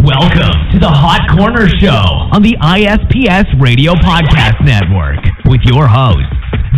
Welcome to the Hot Corner Show on the ISPS Radio Podcast Network with your host,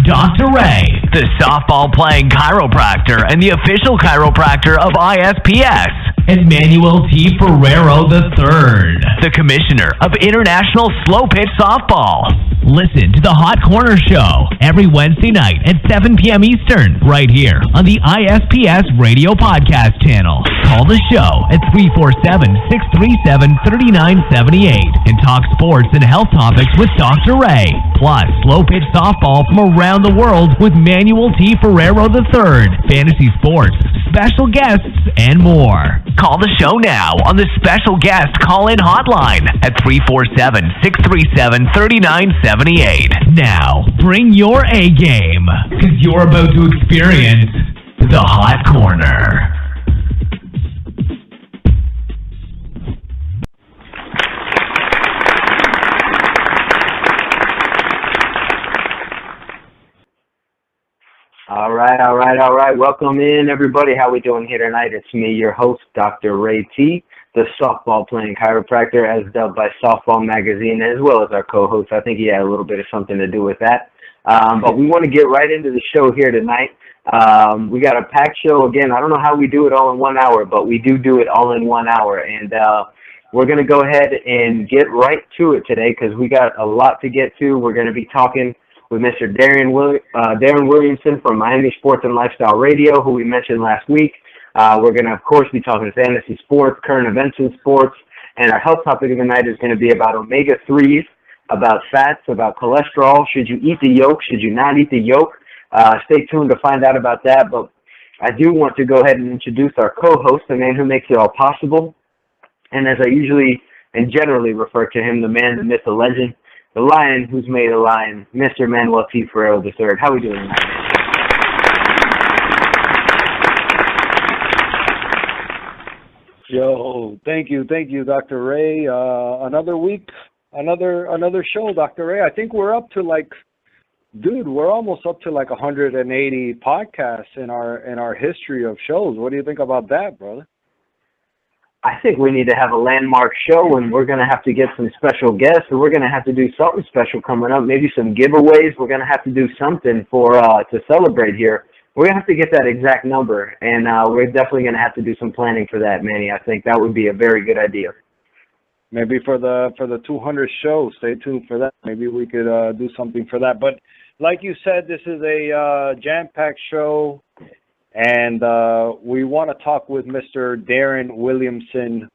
Dr. Ray, the softball-playing chiropractor and the official chiropractor of ISPS, and Manuel T. Ferrero III, the commissioner of International Slow Pitch Softball. Listen to the Hot Corner Show every Wednesday night at 7 p.m. Eastern, right here on the ISPS Radio Podcast channel. Call the show at 347-637-3978 and talk sports and health topics with Dr. Ray, plus slow pitch softball from around the world with Manuel T. Ferrero III, fantasy sports, special guests, and more. Call the show now on the special guest call-in hotline at 347-637-3978. Now, bring your A game, because you're about to experience the Hot Corner. All right. Welcome in, everybody. How we doing here tonight? It's me, your host, Dr. Ray T., the softball-playing chiropractor, as dubbed by Softball Magazine, as well as our co-host. I think he had a little bit of something to do with that. But we want to get right into the show here tonight. We got a packed show. Again, I don't know how we do it all in 1 hour, but we do it all in 1 hour. And we're going to go ahead and get right to it today because we got a lot to get to. We're going to be talking with Mr. Darrin Williamson from Miami Sports and Lifestyle Radio, who we mentioned last week. We're going to, of course, be talking fantasy sports, current events in sports, and our health topic of the night is going to be about omega-3s, about fats, about cholesterol. Should you eat the yolk? Should you not eat the yolk? Stay tuned to find out about that, but I do want to go ahead and introduce our co-host, the man who makes it all possible, and as I usually and generally refer to him, the man, the myth, the legend, the lion who's made a lion, Mr. Manuel T. Ferrero III. How are we doing tonight? Yo, thank you, Dr. Ray. Another week, another show, Dr. Ray. I think we're up to we're almost up to 180 podcasts in our history of shows. What do you think about that, brother? I think we need to have a landmark show, and we're going to have to get some special guests, and we're going to have to do something special coming up, maybe some giveaways. We're going to have to do something to celebrate here. We're going to have to get that exact number, and we're definitely going to have to do some planning for that, Manny. I think that would be a very good idea. Maybe for the 200th show, stay tuned for that. Maybe we could do something for that. But like you said, this is a jam-packed show. And we want to talk with Mr. Darrin Williamson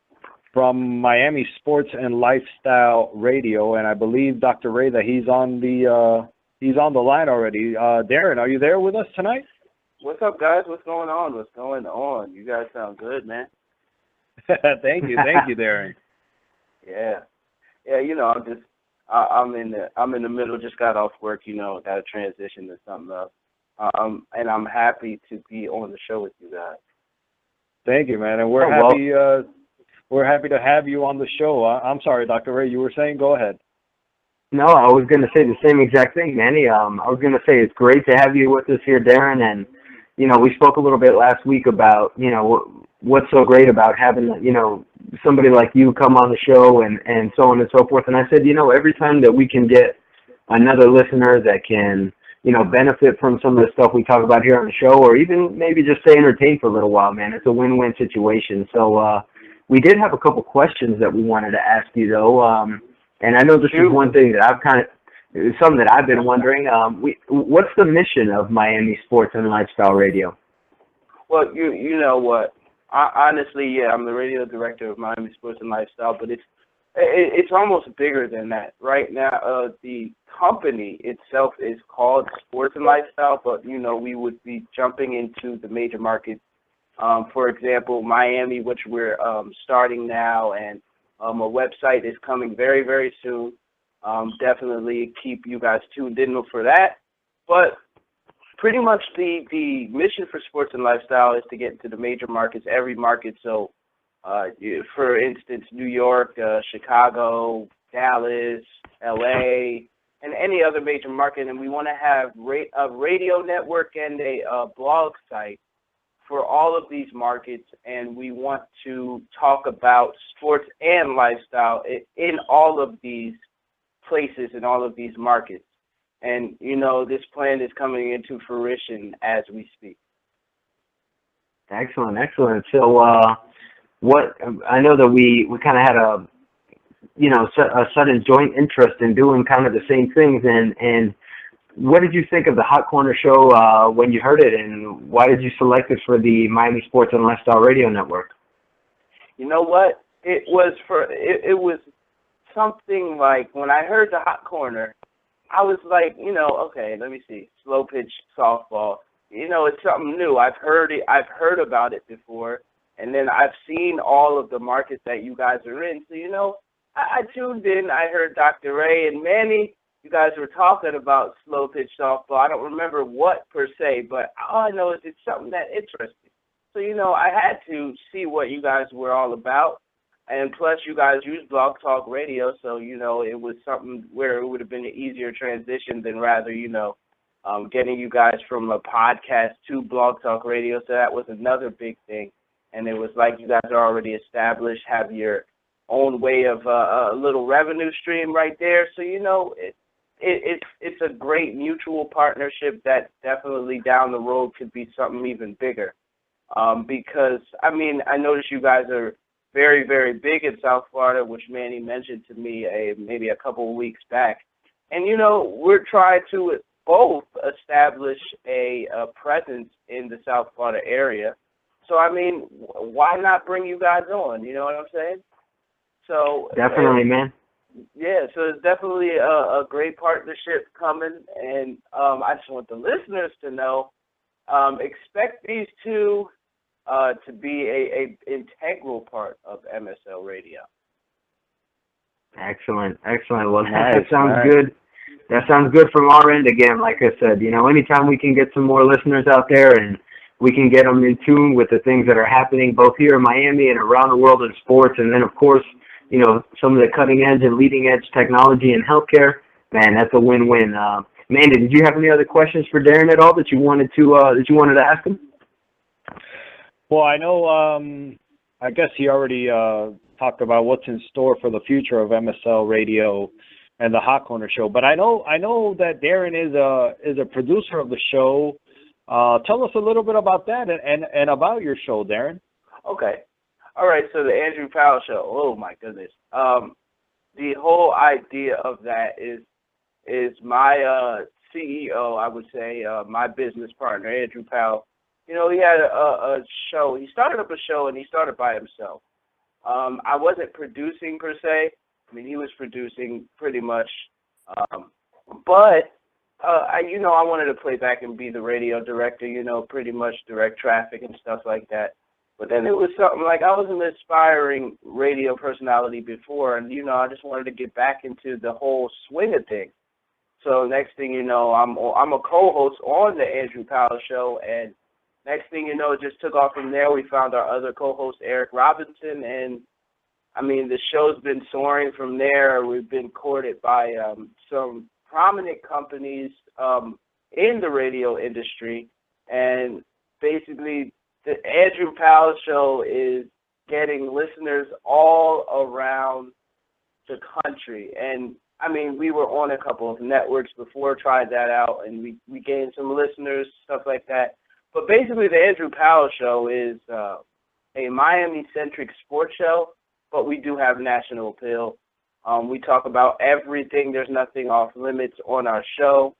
from Miami Sports and Lifestyle Radio, and I believe, Dr. Ray, that he's on the line already. Darrin, are you there with us tonight? What's up, guys? What's going on? You guys sound good, man. Thank you, Darrin. Yeah. You know, I'm in the middle. Just got off work. You know, got to transition to something else. And I'm happy to be on the show with you guys. Thank you, man. And we're happy to have you on the show. I'm sorry, Dr. Ray, you were saying? Go ahead. No, I was going to say the same exact thing, Manny. I was going to say it's great to have you with us here, Darrin. And, you know, we spoke a little bit last week about, you know, what's so great about having, you know, somebody like you come on the show and so on and so forth. And I said, you know, every time that we can get another listener that can, you know, benefit from some of the stuff we talk about here on the show, or even maybe just stay entertained for a little while, man. It's a win-win situation. So we did have a couple questions that we wanted to ask you, though. And I know this is one thing that it's something that I've been wondering. What's the mission of Miami Sports and Lifestyle Radio? Well, you know what? Honestly, I'm the radio director of Miami Sports and Lifestyle, but it's almost bigger than that. Right now, the company itself is called Sports and Lifestyle, but, you know, we would be jumping into the major markets. For example, Miami, which we're starting now, and a website is coming very, very soon. Definitely keep you guys tuned in for that. But pretty much the mission for Sports and Lifestyle is to get into the major markets, every market. So, for instance, New York, Chicago, Dallas, LA, and any other major market. And we want to have a radio network and a blog site for all of these markets, and we want to talk about sports and lifestyle in all of these places, in all of these markets. And, this plan is coming into fruition as we speak. Excellent. So, I know that we kind of had a sudden joint interest in doing kind of the same things, and what did you think of the Hot Corner show when you heard it, and why did you select it for the Miami Sports and Lifestyle Radio Network? You know what? It was something like, when I heard the Hot Corner, I was like, okay, let me see, slow pitch softball. It's something new. I've heard about it before, and then I've seen all of the markets that you guys are in. So, I tuned in. I heard Dr. Ray and Manny. You guys were talking about slow pitch softball. I don't remember what per se, but all I know is it's something that interests me. So, I had to see what you guys were all about. And plus, you guys use Blog Talk Radio, so, it was something where it would have been an easier transition than rather, getting you guys from a podcast to Blog Talk Radio. So that was another big thing. And it was like you guys are already established, have your own way of a little revenue stream right there. So, it's a great mutual partnership that definitely down the road could be something even bigger. Because, I noticed you guys are very, very big in South Florida, which Manny mentioned to me maybe a couple of weeks back. And, we're trying to both establish a presence in the South Florida area. So, why not bring you guys on? You know what I'm saying? So definitely, man. Yeah, so it's definitely a great partnership coming, and I just want the listeners to know, expect these two to be a integral part of MSL Radio. Excellent. Well, that sounds good. That sounds good from our end. Again, like I said, anytime we can get some more listeners out there and we can get them in tune with the things that are happening both here in Miami and around the world in sports, and then, of course, some of the cutting edge and leading edge technology in healthcare, man, that's a win-win. Mandy, did you have any other questions for Darrin at all that you wanted to ask him? Well, I know, I guess he already talked about what's in store for the future of MSL Radio and the Hot Corner show, but I know that Darrin is a producer of the show. Tell us a little bit about that and about your show, Darrin. Okay. All right, so the Andrew Powell show. Oh my goodness. The whole idea of that is my CEO, I would say, my business partner, Andrew Powell. He had a show. He started up a show, and he started by himself. I wasn't producing per se. He was producing pretty much. But I wanted to play back and be the radio director. Pretty much direct traffic and stuff like that. But then it was something like I was an aspiring radio personality before, and, I just wanted to get back into the whole swing of things. So next thing you know, I'm a co-host on the Andrew Powell show, and next thing you know, it just took off from there. We found our other co-host, Eric Robinson, and, the show's been soaring from there. We've been courted by some prominent companies in the radio industry, and basically the Andrew Powell show is getting listeners all around the country. And, we were on a couple of networks before, tried that out, and we gained some listeners, stuff like that. But basically the Andrew Powell show is a Miami-centric sports show, but we do have national appeal. We talk about everything. There's nothing off limits on our show.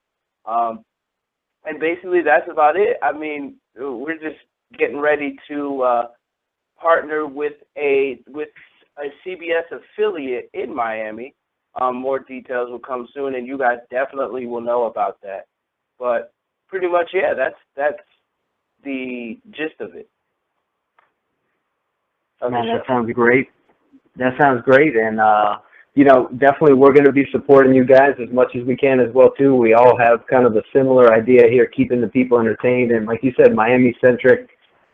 And basically that's about it. We're just getting ready to partner with a CBS affiliate in Miami. More details will come soon, and you guys definitely will know about that. But pretty much, yeah, that's the gist of it. Man, that sounds great. And definitely we're going to be supporting you guys as much as we can as well too. We all have kind of a similar idea here, keeping the people entertained, and like you said, Miami-centric.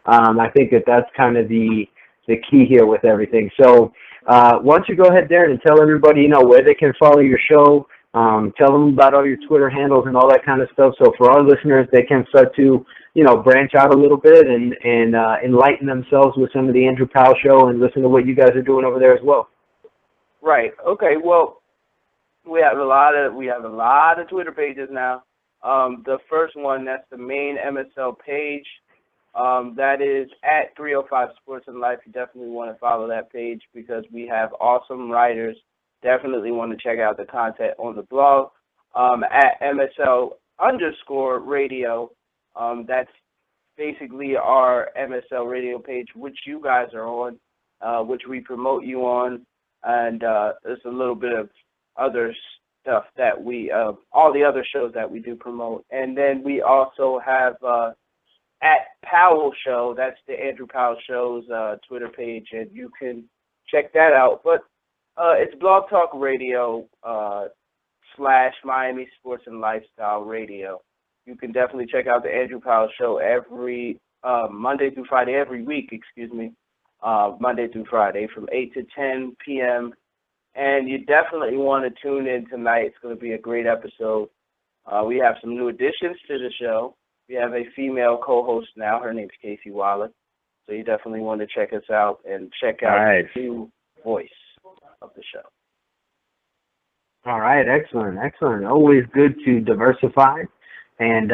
I think that's kind of the key here with everything. So why don't you go ahead, Darrin, and tell everybody, where they can follow your show. Tell them about all your Twitter handles and all that kind of stuff. So for our listeners, they can start to branch out a little bit and enlighten themselves with some of the Andrew Powell Show and listen to what you guys are doing over there as well. Right. Okay. Well, we have a lot of Twitter pages now. The first one, that's the main MSL page. That is at 305 Sports and Life. You definitely want to follow that page because we have awesome writers. Definitely want to check out the content on the blog. At MSL_radio. That's basically our MSL radio page, which you guys are on, which we promote you on, and there's a little bit of other stuff that we, all the other shows that we do promote. And then we also have at Powell Show, that's the Andrew Powell Show's Twitter page, and you can check that out. But it's Blog Talk Radio / Miami Sports and Lifestyle Radio. You can definitely check out the Andrew Powell Show every Monday through Friday, every week, Monday through Friday from 8 to 10 p.m. And you definitely want to tune in tonight. It's going to be a great episode. We have some new additions to the show. We have a female co-host now. Her name's Casey Waller. So you definitely want to check us out and check out the new voice of the show. All right, excellent. Always good to diversify and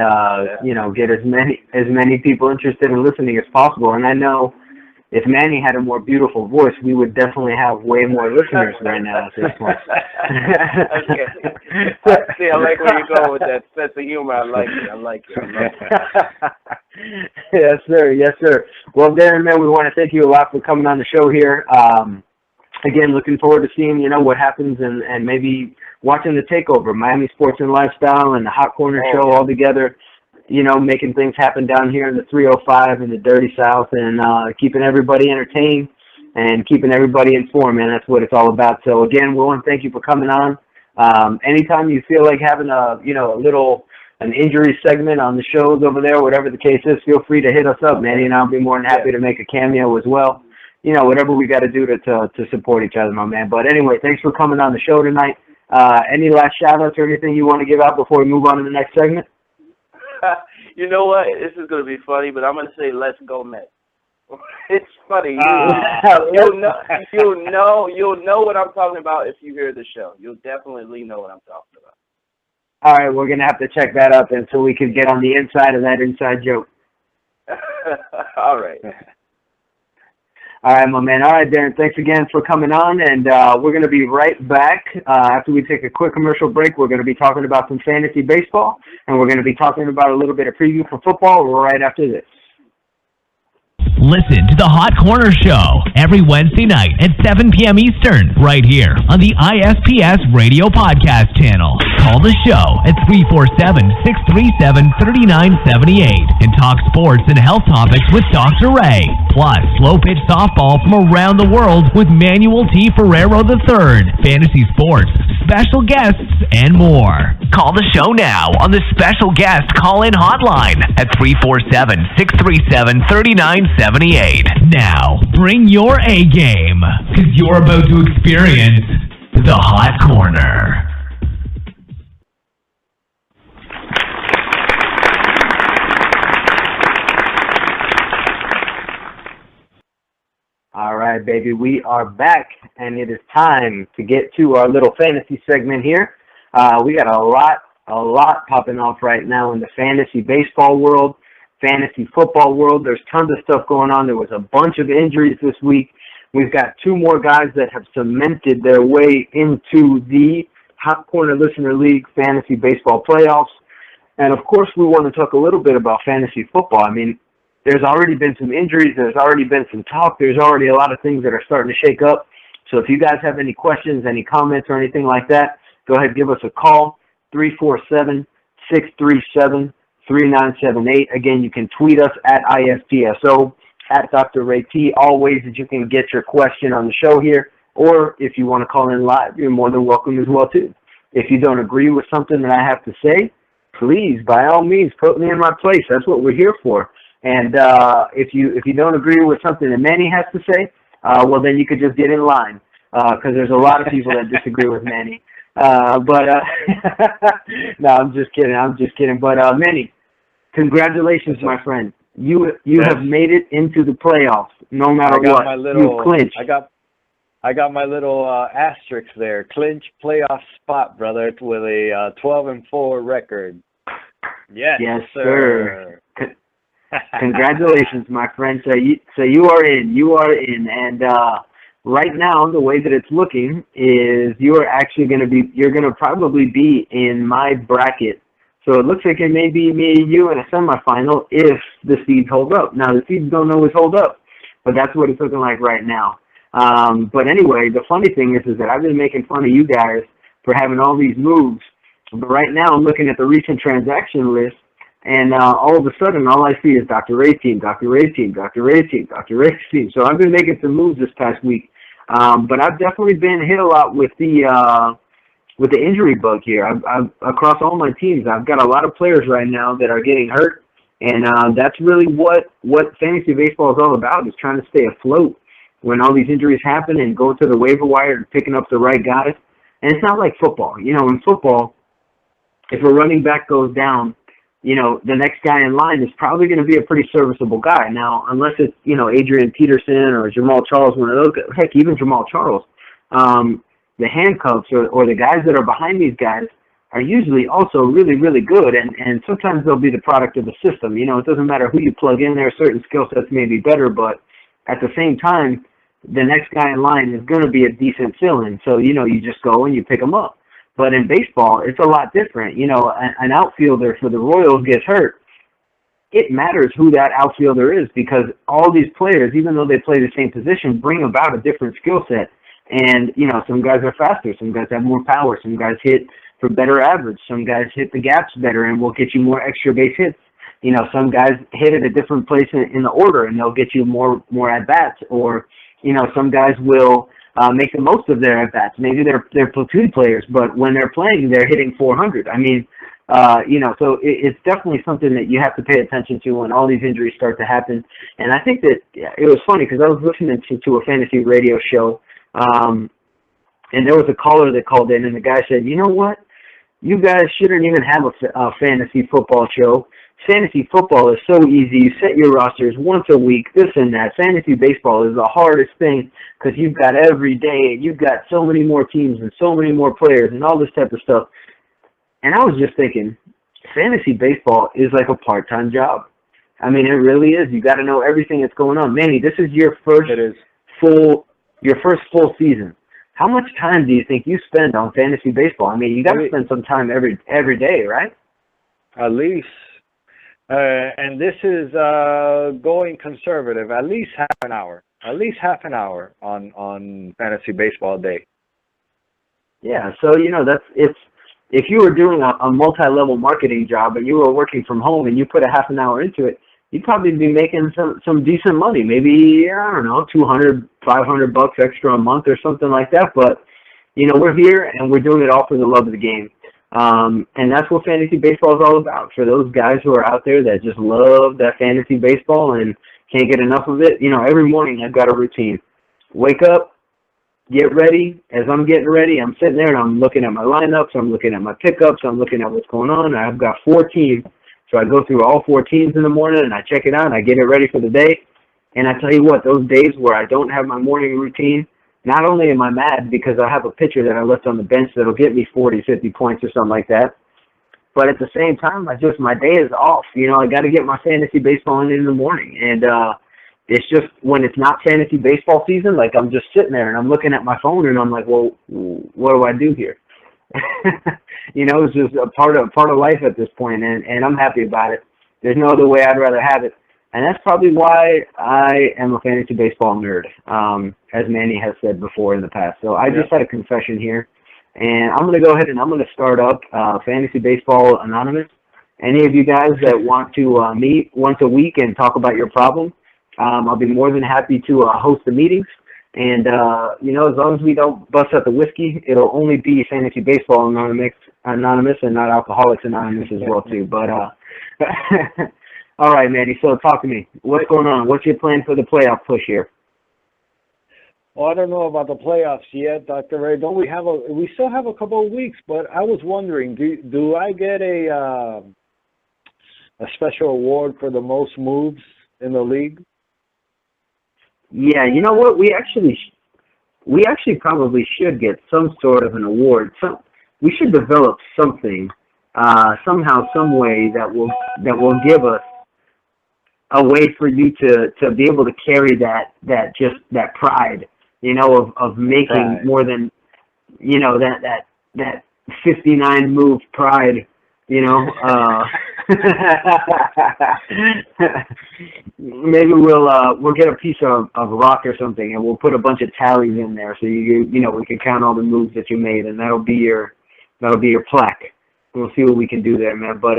get as many people interested in listening as possible. And I know if Manny had a more beautiful voice, we would definitely have way more listeners right now at this point. Okay. See, I like where you're going with that sense of humor. I like it. Yes, sir. Well, Darrin, man, we want to thank you a lot for coming on the show here. Again, looking forward to seeing, what happens and maybe watching the takeover, Miami Sports and Lifestyle and the Hot Corner Show all together, making things happen down here in the 305 in the Dirty South and keeping everybody entertained and keeping everybody informed, man. That's what it's all about. So, again, we want to thank you for coming on. Anytime you feel like having an injury segment on the shows over there, whatever the case is, feel free to hit us up, man. I'll be more than happy to make a cameo as well. Whatever we got to do to support each other, my man. But anyway, thanks for coming on the show tonight. Any last shout-outs or anything you want to give out before we move on to the next segment? You know what? This is going to be funny, but I'm going to say let's go Mets. It's funny. You'll know what I'm talking about if you hear the show. You'll definitely know what I'm talking about. All right, we're going to have to check that up until we can get on the inside of that inside joke. All right. All right, my man. All right, Darrin, thanks again for coming on, and we're going to be right back. After we take a quick commercial break, we're going to be talking about some fantasy baseball, and we're going to be talking about a little bit of preview for football right after this. Listen to the Hot Corner Show every Wednesday night at 7 p.m. Eastern, right here on the ISPS Radio Podcast channel. Call the show at 347-637-3978 and talk sports and health topics with Dr. Ray. Plus, slow-pitch softball from around the world with Manuel T. Ferrero III, fantasy sports, special guests, and more. Call the show now on the special guest call-in hotline at 347-637-3978. Now, bring your A game, because you're about to experience the Hot Corner. All right, baby, we are back, and it is time to get to our little fantasy segment here. We got a lot popping off right now in the fantasy baseball world, fantasy football world. There's tons of stuff going on. There was a bunch of injuries this week. We've got two more guys that have cemented their way into the Hot Corner Listener League Fantasy Baseball Playoffs. And, of course, we want to talk a little bit about fantasy football. I mean, there's already been some injuries. There's already been some talk. There's already a lot of things that are starting to shake up. So if you guys have any questions, any comments, or anything like that, go ahead and give us a call, 347-637-3978. Again, you can tweet us at ISPSO, at Dr. Ray T. All ways that you can get your question on the show here. Or if you want to call in live, you're more than welcome as well, too. If you don't agree with something that I have to say, please, by all means, put me in my place. That's what we're here for. And if you don't agree with something that Manny has to say, well, then you could just get in line, because there's a lot of people that disagree with Manny. No, I'm just kidding. But Manny, Congratulations, my friend. You have made it into the playoffs. No matter what, you clinched. I got my little asterisk there. Clinch playoff spot, brother, with a 12-4 record. Yes, sir. Congratulations, my friend. So you are in. You are in, and right now the way that it's looking is you are actually you're going to probably be in my bracket. So it looks like it may be me and you in a semifinal if the seeds hold up. Now, the seeds don't always hold up, but that's what it's looking like right now. But anyway, the funny thing is that I've been making fun of you guys for having all these moves. But right now, I'm looking at the recent transaction list, and all of a sudden, all I see is Dr. Ray team, Dr. Ray team, Dr. Ray team, Dr. Ray team. So I've been making some moves this past week. But I've definitely been hit a lot with the injury bug here. I've across all my teams, I've got a lot of players right now that are getting hurt, and that's really what fantasy baseball is all about, is trying to stay afloat when all these injuries happen and going to the waiver wire and picking up the right guys. And it's not like football. You know, in football, if a running back goes down, you know, the next guy in line is probably going to be a pretty serviceable guy. Now, unless it's, you know, Adrian Peterson or Jamal Charles, one of those guys, heck, even Jamal Charles, the handcuffs or the guys that are behind these guys are usually also really, really good, and sometimes they'll be the product of the system. You know, it doesn't matter who you plug in there. Certain skill sets may be better, but at the same time, the next guy in line is going to be a decent fill-in. So, you know, you just go and you pick them up. But in baseball, it's a lot different. You know, an outfielder for the Royals gets hurt. It matters who that outfielder is, because all these players, even though they play the same position, bring about a different skill set. And, you know, some guys are faster, some guys have more power, some guys hit for better average, some guys hit the gaps better and will get you more extra base hits. You know, some guys hit at a different place in the order and they'll get you more at-bats. Or, you know, some guys will make the most of their at-bats. Maybe they're platoon players, but when they're playing, they're hitting 400. I mean, you know, so it's definitely something that you have to pay attention to when all these injuries start to happen. And I think that it was funny because I was listening to a fantasy radio show, and there was a caller that called in, and the guy said, you know what? You guys shouldn't even have a fantasy football show. Fantasy football is so easy. You set your rosters once a week, this and that. Fantasy baseball is the hardest thing because you've got every day, and you've got so many more teams and so many more players and all this type of stuff. And I was just thinking, fantasy baseball is like a part-time job. I mean, it really is. You got to know everything that's going on. Manny, this is your first full season. How much time do you think you spend on fantasy baseball? I mean, you got to spend some time every day, right? At least. And this is going conservative. At least half an hour. At least half an hour on fantasy baseball a day. Yeah, so, you know, if you were doing a multi-level marketing job and you were working from home and you put a half an hour into it, you'd probably be making some decent money. Maybe, I don't know, $200, $500 extra a month or something like that. But, you know, we're here and we're doing it all for the love of the game. And that's what fantasy baseball is all about. For those guys who are out there that just love that fantasy baseball and can't get enough of it, you know, every morning I've got a routine. Wake up, get ready. As I'm getting ready, I'm sitting there and I'm looking at my lineups, I'm looking at my pickups, I'm looking at what's going on. I've got 4 teams. So I go through all 4 teams in the morning and I check it out and I get it ready for the day. And I tell you what, those days where I don't have my morning routine, not only am I mad because I have a pitcher that I left on the bench that'll get me 40, 50 points or something like that, but at the same time, my day is off. You know, I got to get my fantasy baseball in the morning. And it's just when it's not fantasy baseball season, like I'm just sitting there and I'm looking at my phone and I'm like, well, what do I do here? You know, it's just a part of life at this point, and I'm happy about it. There's no other way I'd rather have it. And that's probably why I am a fantasy baseball nerd, as Manny has said before in the past. So I just had a confession here, and I'm going to go ahead and I'm going to start up Fantasy Baseball Anonymous. Any of you guys that want to meet once a week and talk about your problem, I'll be more than happy to host the meetings. And, you know, as long as we don't bust out the whiskey, it'll only be Fantasy Baseball Anonymous and not Alcoholics Anonymous as well, too. But, all right, Manny, so talk to me. What's going on? What's your plan for the playoff push here? Well, I don't know about the playoffs yet, Dr. Ray. We still have a couple of weeks, but I was wondering, do I get special award for the most moves in the league? Yeah, you know what? We actually probably should get some sort of an award. We should develop something, somehow, some way that will give us a way for you to be able to carry that pride, of making more than, that 59 move pride, maybe we'll get a piece of rock or something, and we'll put a bunch of tallies in there, so we can count all the moves that you made, and that'll be your plaque. We'll see what we can do there, man. But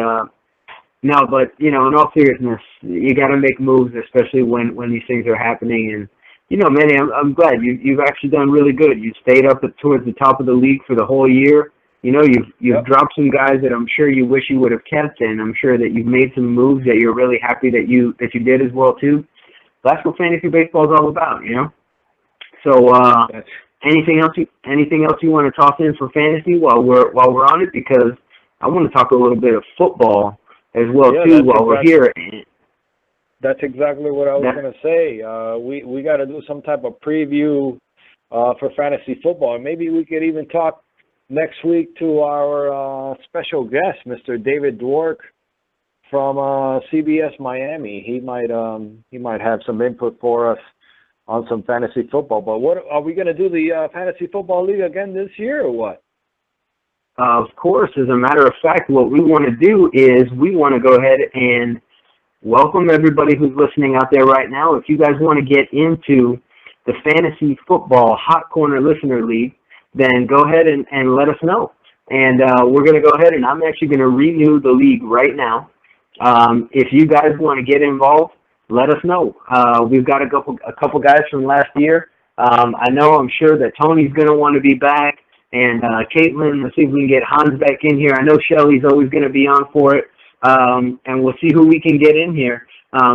no, but in all seriousness, you got to make moves, especially when these things are happening. And Manny, I'm glad you've actually done really good. You stayed up towards the top of the league for the whole year. You've dropped some guys that I'm sure you wish you would have kept, and I'm sure that you've made some moves that you're really happy that you did as well too. That's what fantasy baseball is all about, So anything else you want to toss in for fantasy while we're on it, because I want to talk a little bit of football as well too while we're here. That's exactly what I was going to say. We got to do some type of preview for fantasy football, and maybe we could even talk next week to our special guest, Mr. David Dwork from CBS Miami. He might have some input for us on some fantasy football. But what are we going to do, the fantasy football league again this year, or what? Of course. As a matter of fact, what we want to do is we want to go ahead and welcome everybody who's listening out there right now. If you guys want to get into the fantasy football Hot Corner Listener League, then go ahead and let us know. And we're going to go ahead, and I'm actually going to renew the league right now. If you guys want to get involved, let us know. We've got a couple guys from last year. I'm sure that Tony's going to want to be back, and Caitlin, let's see if we can get Hans back in here. I know Shelly's always going to be on for it, and we'll see who we can get in here.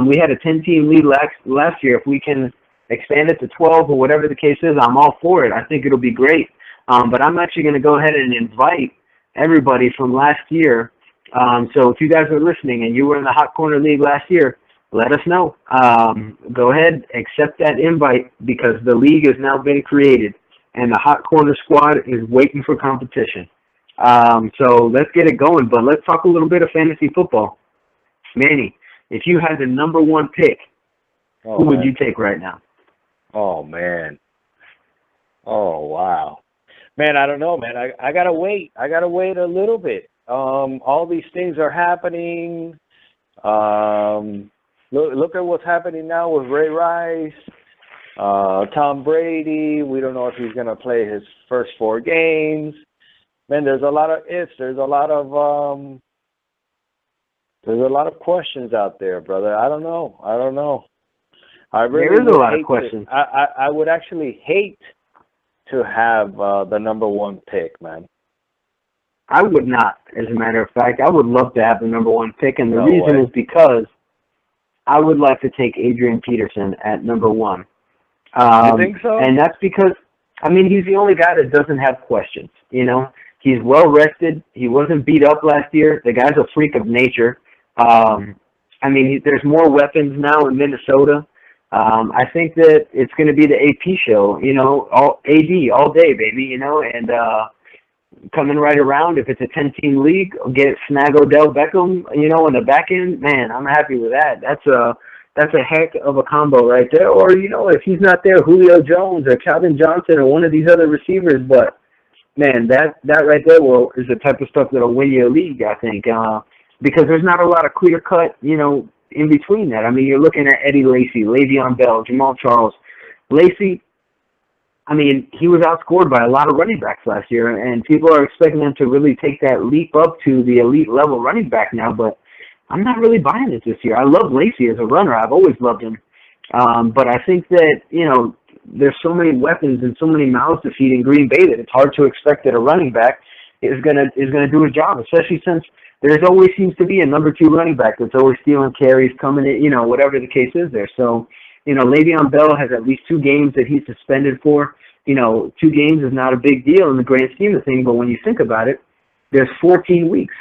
We had a 10-team lead last year. If we can expand it to 12 or whatever the case is, I'm all for it. I think it'll be great. But I'm actually going to go ahead and invite everybody from last year. So if you guys are listening and you were in the Hot Corner League last year, let us know. Go ahead, accept that invite, because the league has now been created, and the Hot Corner squad is waiting for competition. So let's get it going. But let's talk a little bit of fantasy football. Manny, if you had the number one pick, who would you take right now? Oh, man. Oh, wow. Man, I don't know, man. I got to wait. I got to wait a little bit. All these things are happening. Look at what's happening now with Ray Rice, Tom Brady. We don't know if he's going to play his first 4 games. Man, there's a lot of ifs. There's a lot of questions out there, brother. I don't know. There is a lot of questions. I would actually hate to have the number one pick, man. I would not, as a matter of fact. I would love to have the number one pick, and the reason is because I would like to take Adrian Peterson at number 1. You think so? And that's because, he's the only guy that doesn't have questions, He's well-rested. He wasn't beat up last year. The guy's a freak of nature. There's more weapons now in Minnesota. I think that it's going to be the AP show, all AD all day, baby, and coming right around. If it's a 10-team league, snag Odell Beckham, in the back end. Man, I'm happy with that. That's a heck of a combo right there. Or if he's not there, Julio Jones or Calvin Johnson or one of these other receivers. But man, that right there is the type of stuff that'll win you a league, I think, because there's not a lot of clear cut, in between that. You're looking at Eddie Lacy, Le'Veon Bell, Jamal Charles. Lacy, he was outscored by a lot of running backs last year, and people are expecting him to really take that leap up to the elite level running back now, but I'm not really buying it this year. I love Lacy as a runner. I've always loved him. But I think that, there's so many weapons and so many mouths to feed in Green Bay that it's hard to expect that a running back is gonna do his job, especially since there always seems to be a number 2 running back that's always stealing carries, coming in, whatever the case is there. So, Le'Veon Bell has at least 2 games that he's suspended for. 2 games is not a big deal in the grand scheme of things, but when you think about it, there's 14 weeks,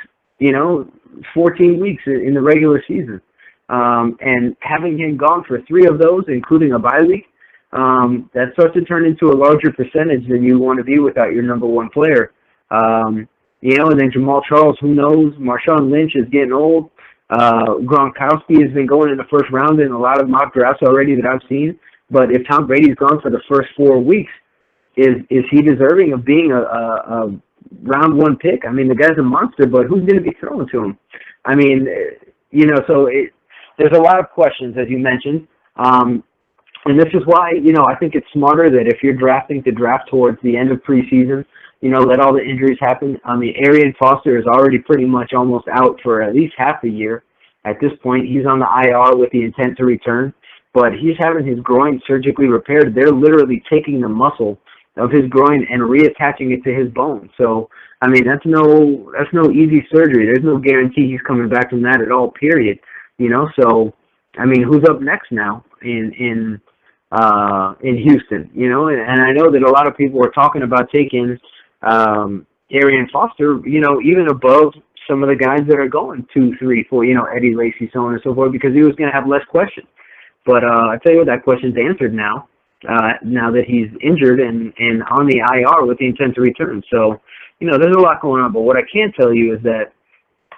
14 weeks in the regular season. And having him gone for 3 of those, including a bye week, that starts to turn into a larger percentage than you want to be without your number one player. And then Jamal Charles, who knows? Marshawn Lynch is getting old. Gronkowski has been going in the first round in a lot of mock drafts already that I've seen. But if Tom Brady's gone for the first 4 weeks, is he deserving of being a round 1 pick? I mean, the guy's a monster, but who's going to be throwing to him? I mean, so there's a lot of questions, as you mentioned. And this is why, I think it's smarter that if you're drafting to draft towards the end of preseason, let all the injuries happen. I mean, Arian Foster is already pretty much almost out for at least half a year. At this point, he's on the IR with the intent to return, but he's having his groin surgically repaired. They're literally taking the muscle of his groin and reattaching it to his bone. So, I mean, that's no easy surgery. There's no guarantee he's coming back from that at all, period. So, I mean, who's up next now in Houston? And I know that a lot of people are talking about taking Arian Foster, even above some of the guys that are going 2, 3, 4, Eddie Lacy, so on and so forth, because he was going to have less questions. But I tell you what, that question's answered now. Now that he's injured and on the IR with the intent to return. So, there's a lot going on. But what I can tell you is that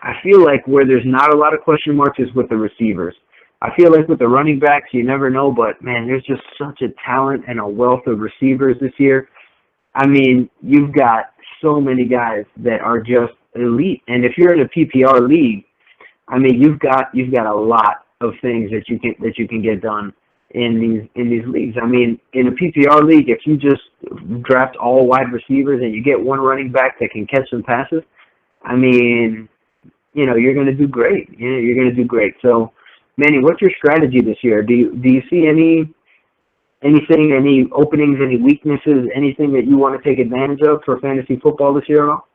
I feel like where there's not a lot of question marks is with the receivers. I feel like with the running backs, you never know. But, man, there's just such a talent and a wealth of receivers this year. I mean, you've got so many guys that are just elite. And if you're in a PPR league, I mean, you've got a lot of things that you can get done in these leagues. I mean, in a PPR league, if you just draft all wide receivers and you get one running back that can catch some passes, I mean, you're going to do great. You're going to do great. So, Manny, what's your strategy this year? Do you see anything, any openings, any weaknesses, anything that you want to take advantage of for fantasy football this year at all?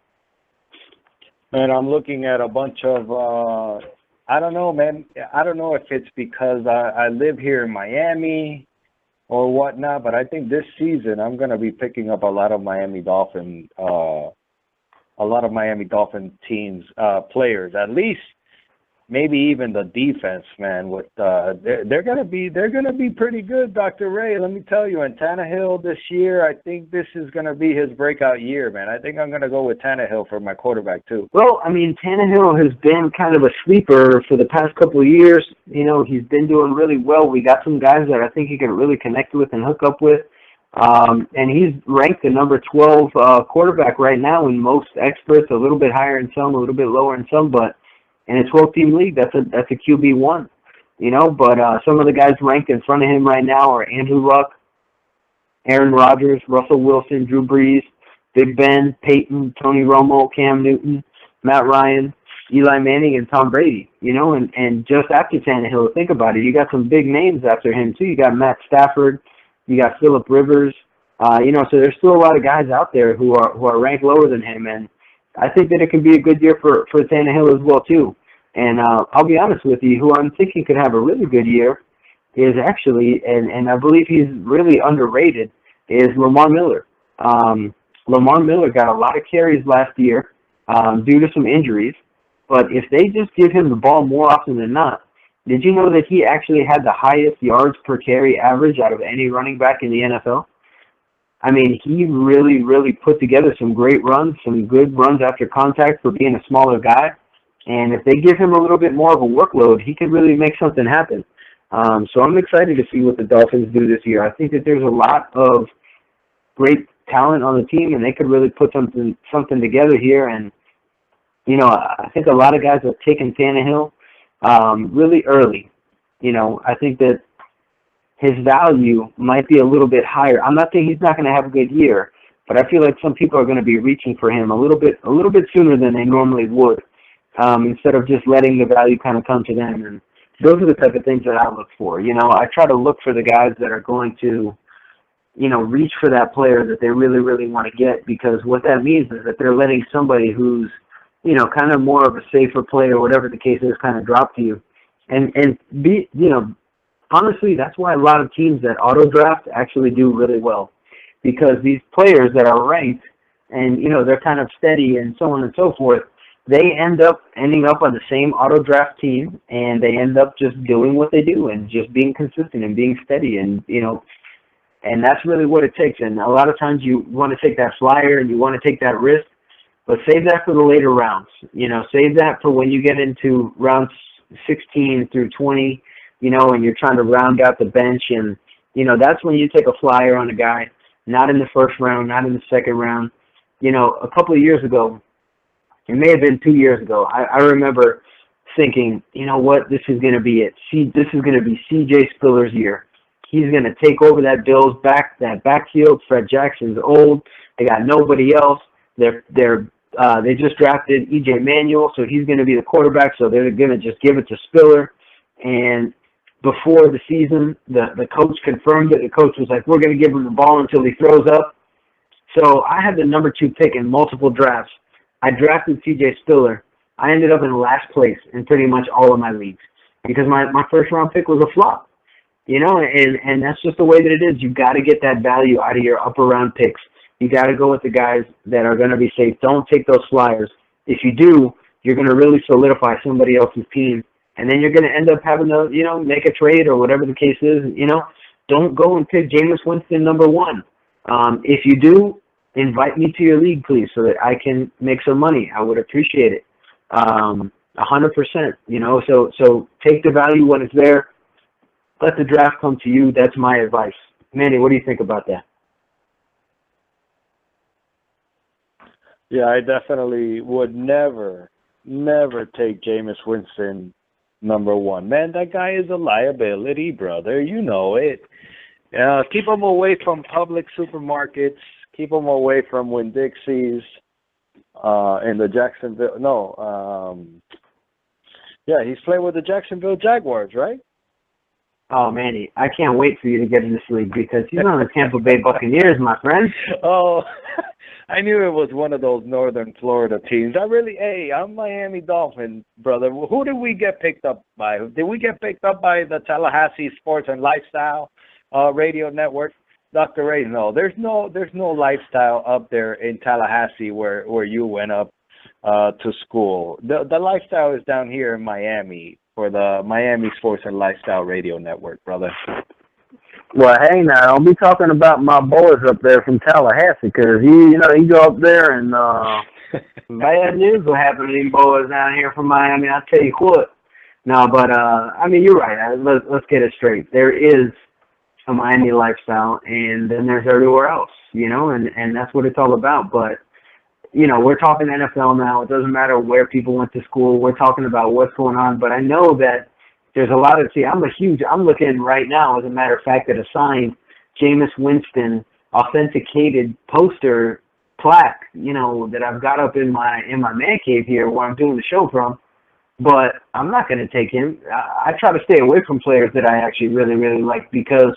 Man, I'm looking at a bunch of I don't know, man. I don't know if it's because I live here in Miami or whatnot, but I think this season I'm going to be picking up a lot of Miami Dolphin teams, players, at least maybe even the defense, man. With they're gonna be pretty good, Dr. Ray. Let me tell you. And Tannehill this year, I think this is gonna be his breakout year, man. I think I'm gonna go with Tannehill for my quarterback too. Well, I mean, Tannehill has been kind of a sleeper for the past couple of years. He's been doing really well. We got some guys that I think he can really connect with and hook up with. And he's ranked the number 12 quarterback right now in most experts, a little bit higher in some, a little bit lower in some, but in a 12-team league, that's a QB1, But some of the guys ranked in front of him right now are Andrew Luck, Aaron Rodgers, Russell Wilson, Drew Brees, Big Ben, Peyton, Tony Romo, Cam Newton, Matt Ryan, Eli Manning, and Tom Brady, And just after Tannehill, think about it, you got some big names after him, too. You got Matt Stafford, you got Phillip Rivers, so there's still a lot of guys out there who are ranked lower than him, and I think that it can be a good year for Tannehill as well, too. And I'll be honest with you, who I'm thinking could have a really good year is actually, and I believe he's really underrated, is Lamar Miller. Lamar Miller got a lot of carries last year due to some injuries, but if they just give him the ball more often than not, did you know that he actually had the highest yards per carry average out of any running back in the NFL? I mean, he really, really put together some great runs, some good runs after contact for being a smaller guy. And if they give him a little bit more of a workload, he could really make something happen. So I'm excited to see what the Dolphins do this year. I think that there's a lot of great talent on the team, and they could really put something together here. And, I think a lot of guys have taken Tannehill really early. I think that his value might be a little bit higher. I'm not saying he's not going to have a good year, but I feel like some people are going to be reaching for him a little bit sooner than they normally would. Instead of just letting the value kind of come to them. And those are the type of things that I look for. I try to look for the guys that are going to, reach for that player that they really, really want to get, because what that means is that they're letting somebody who's, kind of more of a safer player, whatever the case is, kind of drop to you. And be, honestly, that's why a lot of teams that auto draft actually do really well, because these players that are ranked and, they're kind of steady and so on and so forth, they ending up on the same auto draft team, and they end up just doing what they do and just being consistent and being steady, and and that's really what it takes. And a lot of times you want to take that flyer and you want to take that risk, but save that for the later rounds. Save that for when you get into rounds 16 through 20, and you're trying to round out the bench, and that's when you take a flyer on a guy, not in the first round, not in the second round. A couple of years ago, it may have been 2 years ago, I remember thinking, this is going to be it. This is going to be C.J. Spiller's year. He's going to take over that Bills backfield. Fred Jackson's old. They got nobody else. They just drafted E.J. Manuel, so he's going to be the quarterback, so they're going to just give it to Spiller. And before the season, the coach confirmed it. The coach was like, we're going to give him the ball until he throws up. So I had the number 2 pick in multiple drafts. I drafted C.J. Spiller. I ended up in last place in pretty much all of my leagues because my first-round pick was a flop. And that's just the way that it is. You've got to get that value out of your upper-round picks. You got to go with the guys that are going to be safe. Don't take those flyers. If you do, you're going to really solidify somebody else's team, and then you're going to end up having to, make a trade or whatever the case is. Don't go and pick Jameis Winston number 1. If you do, invite me to your league, please, so that I can make some money. I would appreciate it. 100%. So take the value when it's there. Let the draft come to you. That's my advice. Manny, what do you think about that? Yeah, I definitely would never take Jameis Winston number 1. Man, that guy is a liability, brother. You know it. Keep him away from public supermarkets. Keep him away from Winn-Dixie's in the Jacksonville. He's playing with the Jacksonville Jaguars, right? Oh, Manny, I can't wait for you to get in this league because he's on the Tampa Bay Buccaneers, my friend. Oh, I knew it was one of those northern Florida teams. I'm Miami Dolphins, brother. Who did we get picked up by? Did we get picked up by the Tallahassee Sports and Lifestyle radio network? Dr. Ray, no. There's no lifestyle up there in Tallahassee where you went up to school. The lifestyle is down here in Miami for the Miami Sports and Lifestyle Radio Network, brother. Well, hey, now, don't be talking about my boys up there from Tallahassee, because, you go up there and bad news will happen to these boys down here from Miami, I'll tell you what. No, but, you're right. Let's get it straight. There is a Miami lifestyle, and then there's everywhere else, and that's what it's all about. But, we're talking NFL now. It doesn't matter where people went to school. We're talking about what's going on. But I know that there's a lot of, I'm looking right now, as a matter of fact, at a signed Jameis Winston authenticated poster plaque, that I've got up in my man cave here where I'm doing the show from. But I'm not going to take him. I try to stay away from players that I actually really, really like because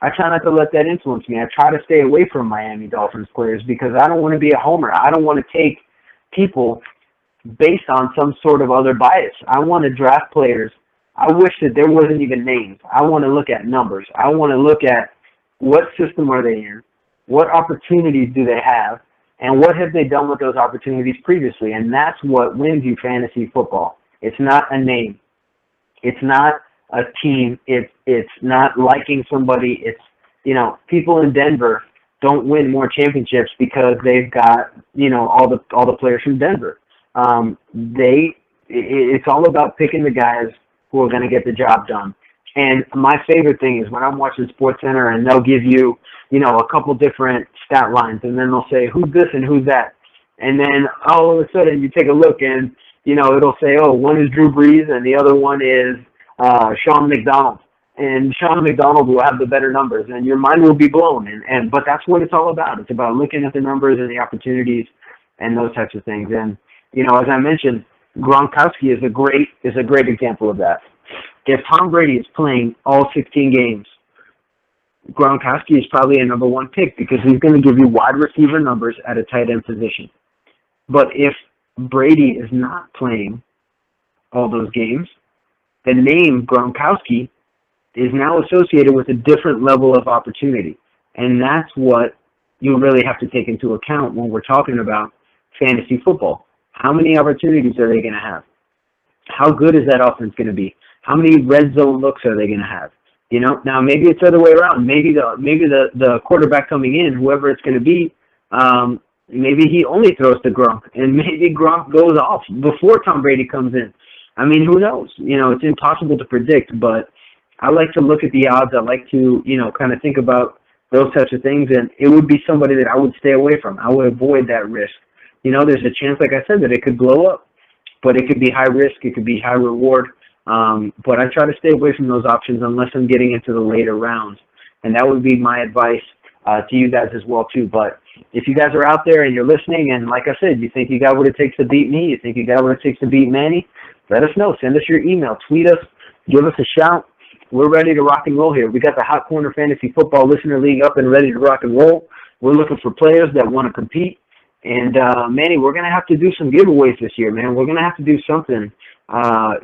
I try not to let that influence me. I try to stay away from Miami Dolphins players because I don't want to be a homer. I don't want to take people based on some sort of other bias. I want to draft players. I wish that there wasn't even names. I want to look at numbers. I want to look at what system are they in, what opportunities do they have, and what have they done with those opportunities previously. And that's what wins you fantasy football. It's not a name. It's not a team. It's not liking somebody. It's, people in Denver don't win more championships because they've got, all the players from Denver. It's all about picking the guys who are going to get the job done. And my favorite thing is when I'm watching SportsCenter and they'll give you, a couple different stat lines, and then they'll say who's this and who's that. And then all of a sudden you take a look and, it'll say, oh, one is Drew Brees and the other one is Sean McDonald. And Sean McDonald will have the better numbers, and your mind will be blown. But that's what it's all about. It's about looking at the numbers and the opportunities and those types of things. And, as I mentioned, Gronkowski is a great example of that. If Tom Brady is playing all 16 games, Gronkowski is probably a number 1 pick because he's going to give you wide receiver numbers at a tight end position. But if Brady is not playing all those games, the name Gronkowski is now associated with a different level of opportunity. And that's what you really have to take into account when we're talking about fantasy football. How many opportunities are they going to have? How good is that offense going to be? How many red zone looks are they going to have? You know, now maybe it's the other way around. Maybe the quarterback coming in, whoever it's going to be, maybe he only throws to Gronk, and maybe Gronk goes off before Tom Brady comes in. I mean, who knows? You know, it's impossible to predict, but I like to look at the odds. I like to, you know, kind of think about those types of things, and it would be somebody that I would stay away from. I would avoid that risk. You know, there's a chance, like I said, that it could blow up, but it could be high risk, it could be high reward. But I try to stay away from those options unless I'm getting into the later rounds, and that would be my advice to you guys as well too. But if you guys are out there and you're listening, and like I said, you think you got what it takes to beat me, you think you got what it takes to beat Manny, let us know. Send us your email, tweet us, give us a shout. We're ready to rock and roll here. We got the Hot Corner Fantasy Football Listener League up and ready to rock and roll. We're looking for players that want to compete. And, Manny, we're going to have to do some giveaways this year, man. We're going to have to do something,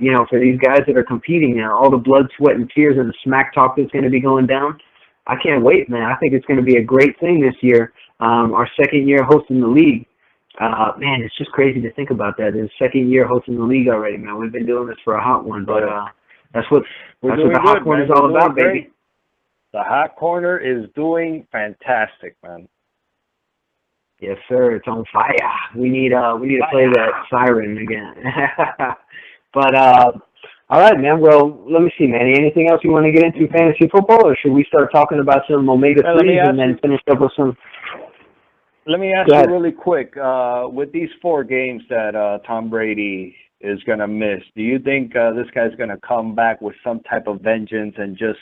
you know, for these guys that are competing now. All the blood, sweat, and tears and the smack talk that's going to be going down. I can't wait, man. I think it's going to be a great thing this year. Our second year hosting the league. Man, it's just crazy to think about that. It's second year hosting the league already, man. We've been doing this for a hot one, but that's what the Hot Corner is all about, baby. The Hot Corner is doing fantastic, man. Yes, sir. It's on fire. We need to play that siren again. But all right, man. Well, let me see, man. Anything else you want to get into fantasy football, or should we start talking about some omega-3s and then finish up with some? Let me ask you really quick. With these 4 games that Tom Brady is going to miss, do you think this guy's going to come back with some type of vengeance and just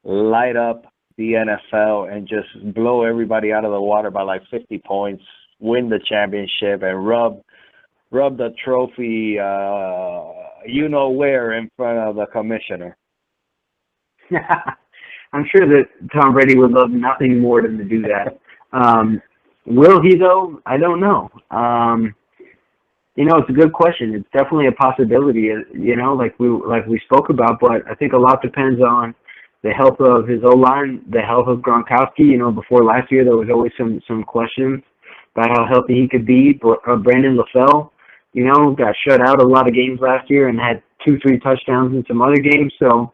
light up the NFL and just blow everybody out of the water by like 50 points, win the championship, and rub the trophy, you know where, in front of the commissioner? I'm sure that Tom Brady would love nothing more than to do that. Will he, though? I don't know. You know, it's a good question. It's definitely a possibility, you know, like we spoke about, but I think a lot depends on the health of his O-line, the health of Gronkowski. You know, before last year, there was always some questions about how healthy he could be. But Brandon LaFell, you know, got shut out a lot of games last year and had 2-3 touchdowns in some other games. So,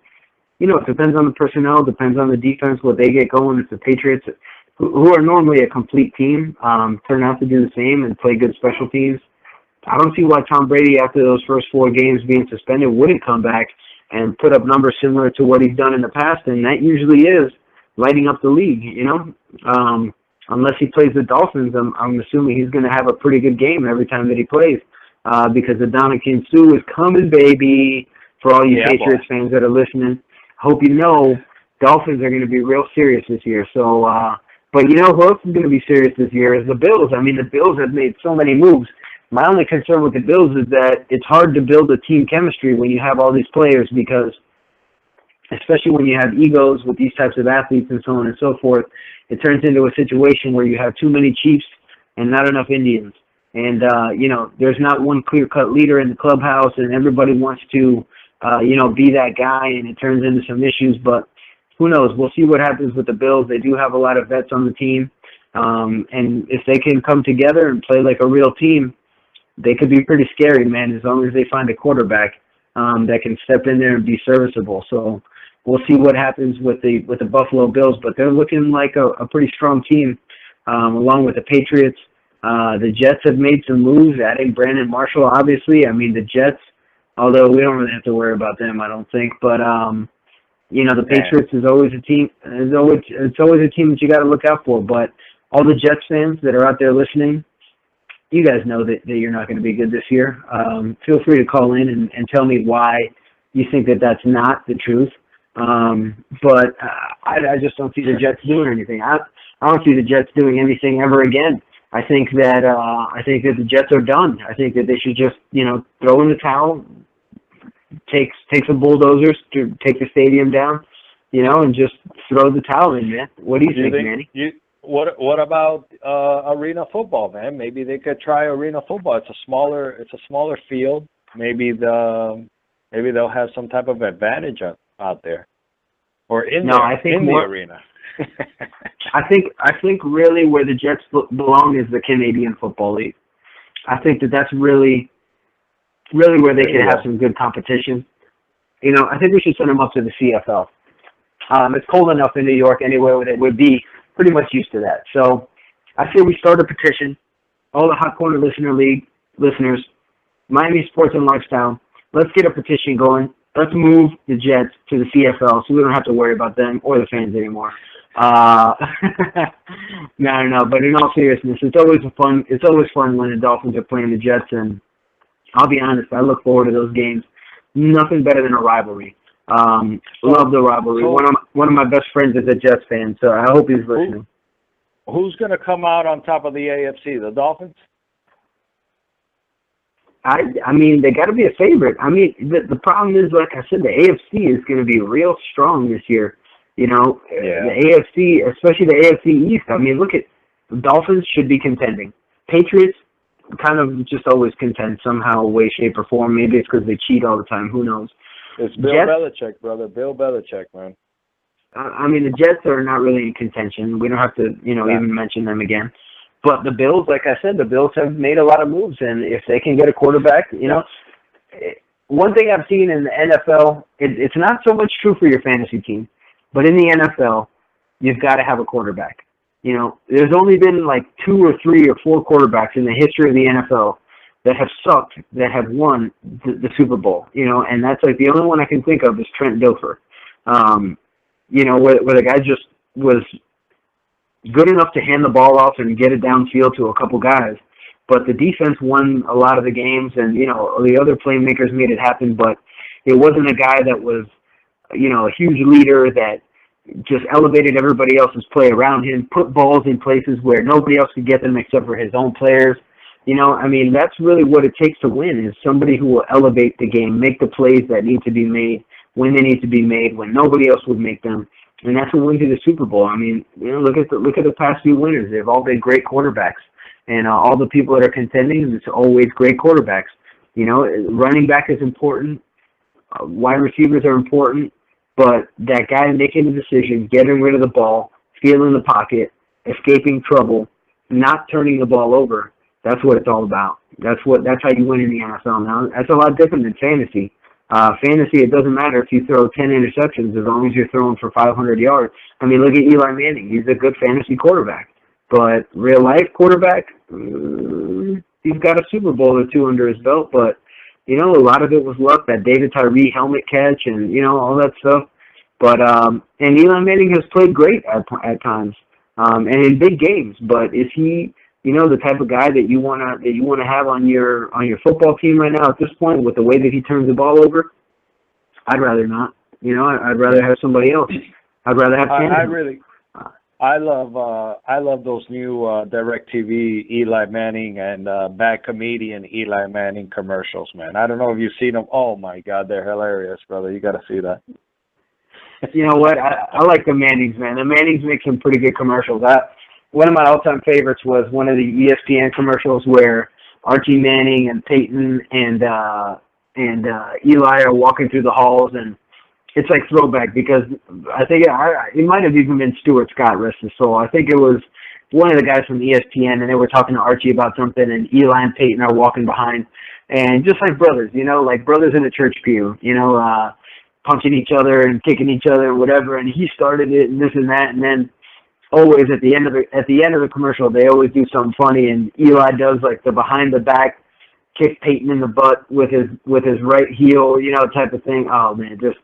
you know, it depends on the personnel, depends on the defense, what they get going. If the Patriots, who are normally a complete team, turn out to do the same and play good special teams, I don't see why Tom Brady, after those first 4 games being suspended, wouldn't come back and put up numbers similar to what he's done in the past, and that usually is lighting up the league, you know. Unless he plays the Dolphins, I'm assuming he's going to have a pretty good game every time that he plays, because the Dominican Sue is coming, baby, for all you Patriots fans that are listening. Hope you know Dolphins are going to be real serious this year. So, but you know who else is going to be serious this year is the Bills. I mean, the Bills have made so many moves. My only concern with the Bills is that it's hard to build a team chemistry when you have all these players, because especially when you have egos with these types of athletes and so on and so forth, it turns into a situation where you have too many Chiefs and not enough Indians. And, you know, there's not one clear-cut leader in the clubhouse, and everybody wants to, you know, be that guy, and it turns into some issues. But who knows? We'll see what happens with the Bills. They do have a lot of vets on the team. And if they can come together and play like a real team, they could be pretty scary, man, as long as they find a quarterback that can step in there and be serviceable. So we'll see what happens with the Buffalo Bills, but they're looking like a pretty strong team, along with the Patriots. The Jets have made some moves, adding Brandon Marshall, obviously. I mean, the Jets, although we don't really have to worry about them, I don't think. But, you know, the Patriots is always a team. It's always a team that you got to look out for. But all the Jets fans that are out there listening, you guys know that you're not going to be good this year. Feel free to call in and tell me why you think that that's not the truth. But I just don't see the Jets doing anything. I don't see the Jets doing anything ever again. I think that the Jets are done. I think that they should just, you know, throw in the towel, take some bulldozers to take the stadium down, you know, and just throw the towel in, man. What do you think, Manny? What about arena football, man? Maybe they could try arena football. It's a smaller field. Maybe they'll have some type of advantage out there, or in the arena. I think really where the Jets belong is the Canadian Football League. I think that's really where they can have some good competition. You know, I think we should send them up to the CFL. It's cold enough in New York anyway where they would be pretty much used to that. So I say we start a petition. All the Hot Corner Listener League listeners, Miami Sports and Lifestyle, let's get a petition going. Let's move the Jets to the CFL so we don't have to worry about them or the fans anymore. No. But in all seriousness, it's always fun when the Dolphins are playing the Jets, and I'll be honest, I look forward to those games. Nothing better than a rivalry. Love the rivalry. One of my best friends is a Jets fan, so I hope he's listening. Who's going to come out on top of the AFC? The Dolphins? I mean, they got to be a favorite. I mean, the problem is, like I said, the AFC is going to be real strong this year. You know, the AFC, especially the AFC East. I mean, look at the Dolphins should be contending. Patriots kind of just always contend somehow, way, shape, or form. Maybe it's because they cheat all the time. Who knows? It's Bill Belichick, brother. Bill Belichick, man. I mean, the Jets are not really in contention. We don't have to, even mention them again. But the Bills, like I said, the Bills have made a lot of moves, and if they can get a quarterback, one thing I've seen in the NFL, it's not so much true for your fantasy team, but in the NFL, you've got to have a quarterback. You know, there's only been like 2 or 3 or 4 quarterbacks in the history of the NFL that have sucked, that have won the Super Bowl, and that's like the only one I can think of is Trent Dilfer. Where the guy just was good enough to hand the ball off and get it downfield to a couple guys, but the defense won a lot of the games, and the other playmakers made it happen, but it wasn't a guy that was a huge leader that just elevated everybody else's play around him, put balls in places where nobody else could get them except for his own players. That's really what it takes to win, is somebody who will elevate the game, make the plays that need to be made when they need to be made, when nobody else would make them. And that's what wins you the Super Bowl. I mean, look at the past few winners. They've all been great quarterbacks. And all the people that are contending, it's always great quarterbacks. Running back is important. Wide receivers are important. But that guy making the decision, getting rid of the ball, feeling the pocket, escaping trouble, not turning the ball over, that's what it's all about. That's how you win in the NFL. Now, that's a lot different than fantasy. Fantasy, it doesn't matter if you throw 10 interceptions as long as you're throwing for 500 yards. I mean, look at Eli Manning. He's a good fantasy quarterback. But real-life quarterback, he's got a Super Bowl or 2 under his belt. But, a lot of it was luck, that David Tyree helmet catch and, all that stuff. But and Eli Manning has played great at times and in big games. But is he the type of guy that you wanna have on your football team right now at this point with the way that he turns the ball over? I'd rather not. I'd rather have somebody else. I'd rather have Tannehill. I love those new DirecTV Eli Manning and Bad Comedian Eli Manning commercials, man. I don't know if you've seen them. Oh my God, they're hilarious, brother. You got to see that. You know what? I like the Mannings, man. The Mannings make some pretty good commercials. One of my all-time favorites was one of the ESPN commercials where Archie Manning and Peyton and Eli are walking through the halls, and it's like throwback because I think it might have even been Stuart Scott, rest his soul. I think it was one of the guys from ESPN, and they were talking to Archie about something, and Eli and Peyton are walking behind, and just like brothers, like brothers in a church pew, punching each other and kicking each other and whatever, and he started it and this and that, and then always at the end of the commercial they always do something funny, and Eli does like the behind the back kick Peyton in the butt with his right heel, type of thing. Oh man, just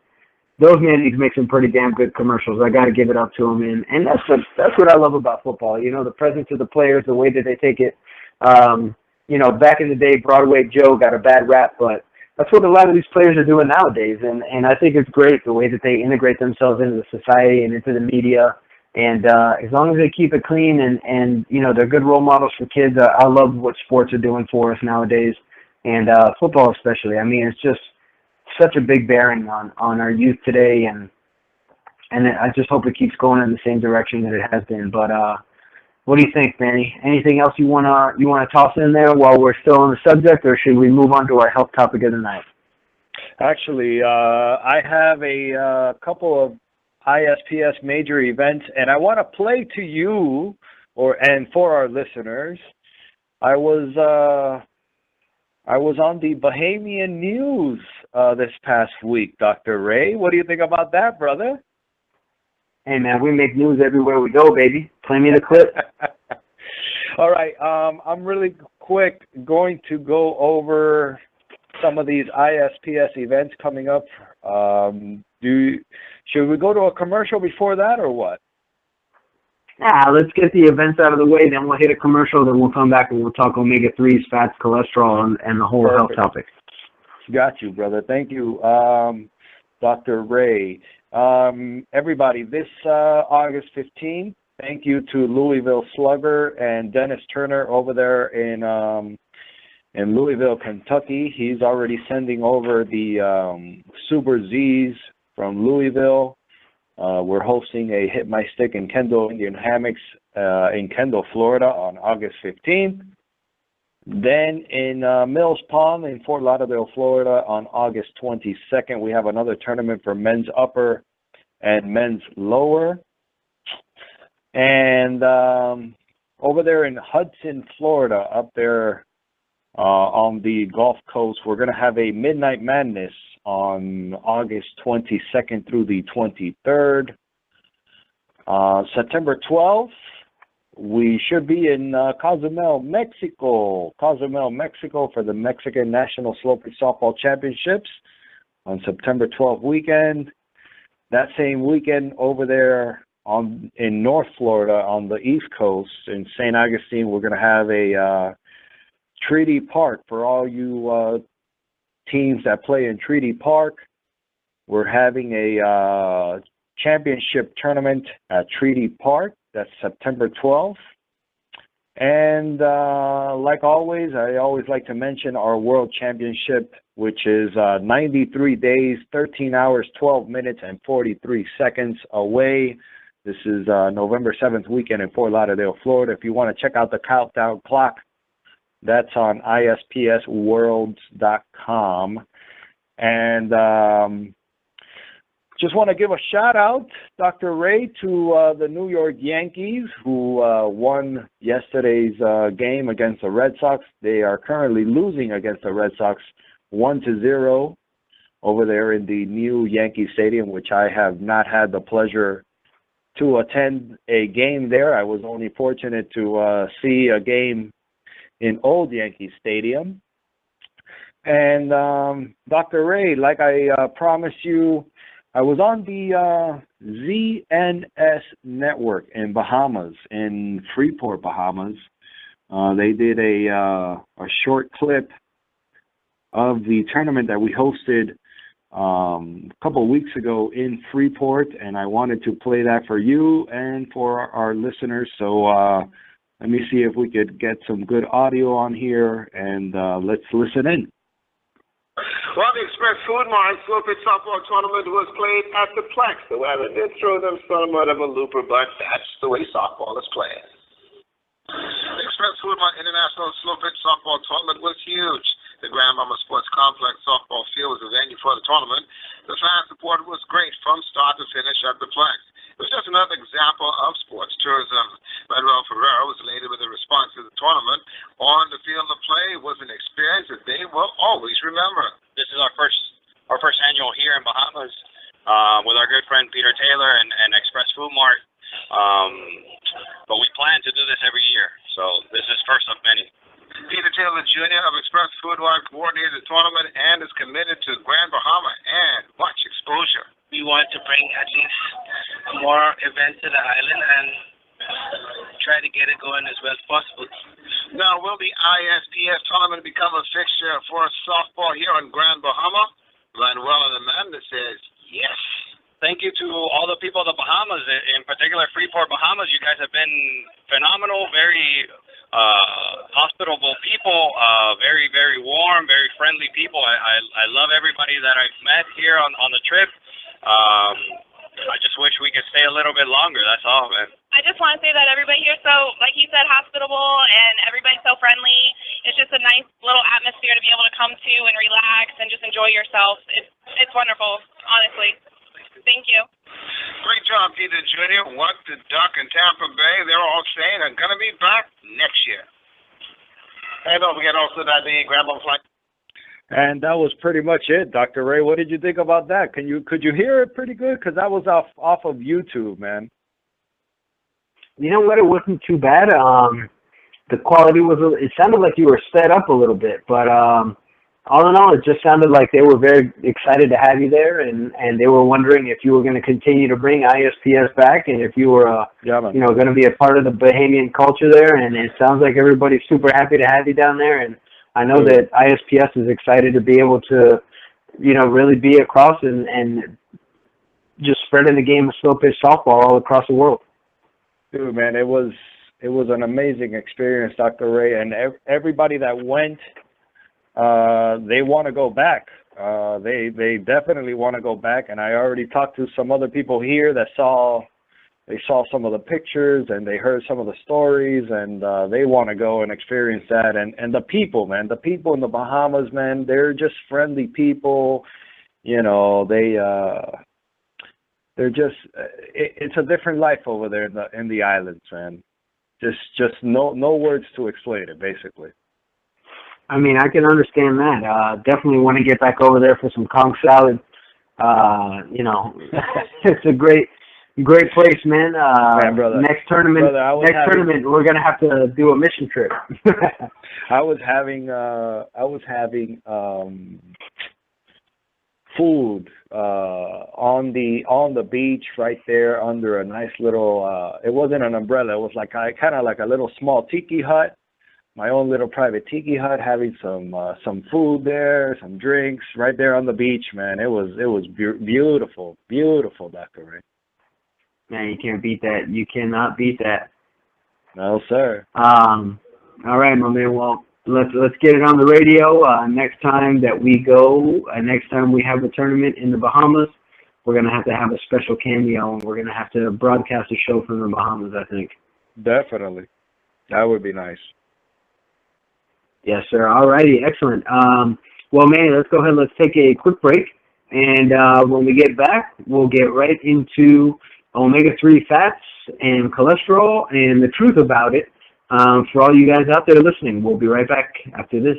those Mannings make some pretty damn good commercials. I got to give it up to them, and that's what I love about football. The presence of the players, the way that they take it. Back in the day, Broadway Joe got a bad rap, but that's what a lot of these players are doing nowadays, and I think it's great the way that they integrate themselves into the society and into the media. And as long as they keep it clean and they're good role models for kids, I love what sports are doing for us nowadays, and football especially. I mean, it's just such a big bearing on our youth today, and I just hope it keeps going in the same direction that it has been. But what do you think, Manny? Anything else you wanna toss in there while we're still on the subject, or should we move on to our health topic of the night? Actually, I have a couple of ISPS major events, and I want to play to you and for our listeners. I was I was on the Bahamian News this past week, Dr. Ray. What do you think about that, brother? Hey, man, we make news everywhere we go, baby. Play me the clip. All right. I'm really quick going to go over some of these ISPS events coming up. Should we go to a commercial before that or what? Let's get the events out of the way, then we'll hit a commercial, then we'll come back and we'll talk omega-3s, fats, cholesterol, and the whole health topic. Got you, brother. Thank you, Dr. Ray. Everybody, this August 15th, thank you to Louisville Slugger and Dennis Turner over there in Louisville, Kentucky. He's already sending over the Super Z's from Louisville. We're hosting a Hit My Stick in Kendall Indian Hammocks in Kendall, Florida on August 15th. Then in Mills Pond in Fort Lauderdale, Florida on August 22nd, we have another tournament for men's upper and men's lower. And over there in Hudson, Florida, up there on the Gulf Coast, we're going to have a Midnight Madness on August 22nd through the 23rd. September 12th, we should be in Cozumel, Mexico. Cozumel, Mexico for the Mexican National Slow Pitch Softball Championships on September 12th weekend. That same weekend over there in North Florida on the East Coast in St. Augustine, we're going to have a Treaty Park for all you teams that play in Treaty Park. We're having a championship tournament at Treaty Park. That's September 12th. And like always, I always like to mention our World Championship, which is 93 days, 13 hours, 12 minutes, and 43 seconds away. This is November 7th weekend in Fort Lauderdale, Florida. If you want to check out the countdown clock, that's on ISPSworlds.com. And just want to give a shout out, Dr. Ray, to the New York Yankees who won yesterday's game against the Red Sox. They are currently losing against the Red Sox 1-0 over there in the new Yankee Stadium, which I have not had the pleasure to attend a game there. I was only fortunate to see a game in Old Yankee Stadium. And Dr. Ray, like I promised you, I was on the ZNS network in Bahamas, in Freeport, Bahamas. They did a short clip of the tournament that we hosted a couple of weeks ago in Freeport, and I wanted to play that for you and for our listeners. So let me see if we could get some good audio on here, and let's listen in. Well, the Express Food Mart Slow Pitch Softball Tournament was played at the Plex. The weather did throw them somewhat of a looper, but that's the way softball is played. The Express Food Mart International Slow Pitch Softball Tournament was huge. The Grand Mama Sports Complex softball field was the venue for the tournament. The fan support was great from start to finish at the Plex. It was just another example of sports tourism. Manuel Ferrero was elated with the response to the tournament. On the field of play was an experience that they will always remember. This is our first annual here in Bahamas with our good friend Peter Taylor and Express Food Mart. But we plan to do this every year, so this is first of many. Peter Taylor Jr. of Express Food Mart coordinated the tournament and is committed to Grand Bahama and much exposure. We want to bring at least more events to the island and try to get it going as well as possible. Now, will the ISPS tournament become a fixture for softball here on Grand Bahama? Manuel and Amanda says yes. Thank you to all the people of the Bahamas, in particular Freeport, Bahamas. You guys have been phenomenal, very hospitable people, very, very warm, very friendly people. I love everybody that I've met here on the trip. I just wish we could stay a little bit longer. That's all, man. I just want to say that everybody here is so, like he said, hospitable, and everybody's so friendly. It's just a nice little atmosphere to be able to come to and relax and just enjoy yourself. It's wonderful, honestly. Thank you. Great job, Peter Jr. What the Duck in Tampa Bay, they're all saying are going to be back next year. And don't forget also that the Grand Bahama Flight And that was pretty much it, Dr. Ray. What did you think about that? Could you hear it pretty good? Because that was off of YouTube, man. You know what? It wasn't too bad. The quality it sounded like you were sped up a little bit, but all in all, it just sounded like they were very excited to have you there, and they were wondering if you were going to continue to bring ISPS back, and if you were, going to be a part of the Bahamian culture there. And it sounds like everybody's super happy to have you down there. And I know that ISPS is excited to be able to, really be across and just spreading the game of slow pitch softball all across the world. Dude, man, it was an amazing experience, Dr. Ray, and everybody that went, they want to go back. They definitely want to go back, and I already talked to some other people here that saw some of the pictures and they heard some of the stories, and they want to go and experience that. And the people, man, the people in the Bahamas, man, they're just friendly people. They're just it's a different life over there in the islands, man. Just no words to explain it, basically. I mean, I can understand that. Definitely want to get back over there for some conch salad. It's a great place, man. Brother. Next tournament, we're gonna have to do a mission trip. I was having food on the beach right there under a nice little. It wasn't an umbrella. It was like kind of like a little small tiki hut. My own little private tiki hut, having some food there, some drinks right there on the beach, man. It was beautiful, beautiful, Dr. Ray. Man, you can't beat that. You cannot beat that. No, sir. All right, my man. Well, let's get it on the radio. Next time that we go, next time we have a tournament in the Bahamas, we're gonna have to have a special cameo, and we're gonna have to broadcast a show from the Bahamas, I think. Definitely, that would be nice. Yes, sir. All righty. Excellent. Well, Manny, let's go ahead. Let's take a quick break. And when we get back, we'll get right into omega-3 fats and cholesterol and the truth about it for all you guys out there listening. We'll be right back after this.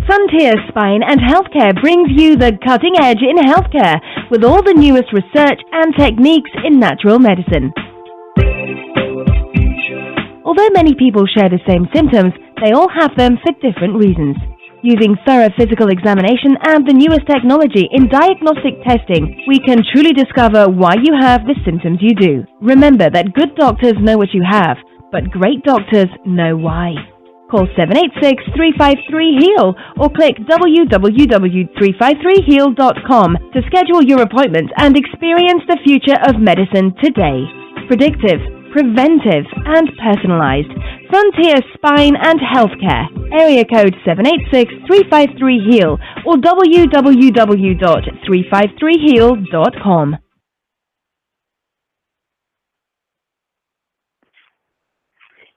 Frontier Spine and Healthcare brings you the cutting edge in healthcare with all the newest research and techniques in natural medicine. Although many people share the same symptoms, they all have them for different reasons. Using thorough physical examination and the newest technology in diagnostic testing, we can truly discover why you have the symptoms you do. Remember that good doctors know what you have, but great doctors know why. Call 786-353-HEAL or click www.353heal.com to schedule your appointment and experience the future of medicine today. Predictive, preventive, and personalized. Frontier Spine and Healthcare. Area code 786-353-HEAL or www.353heal.com.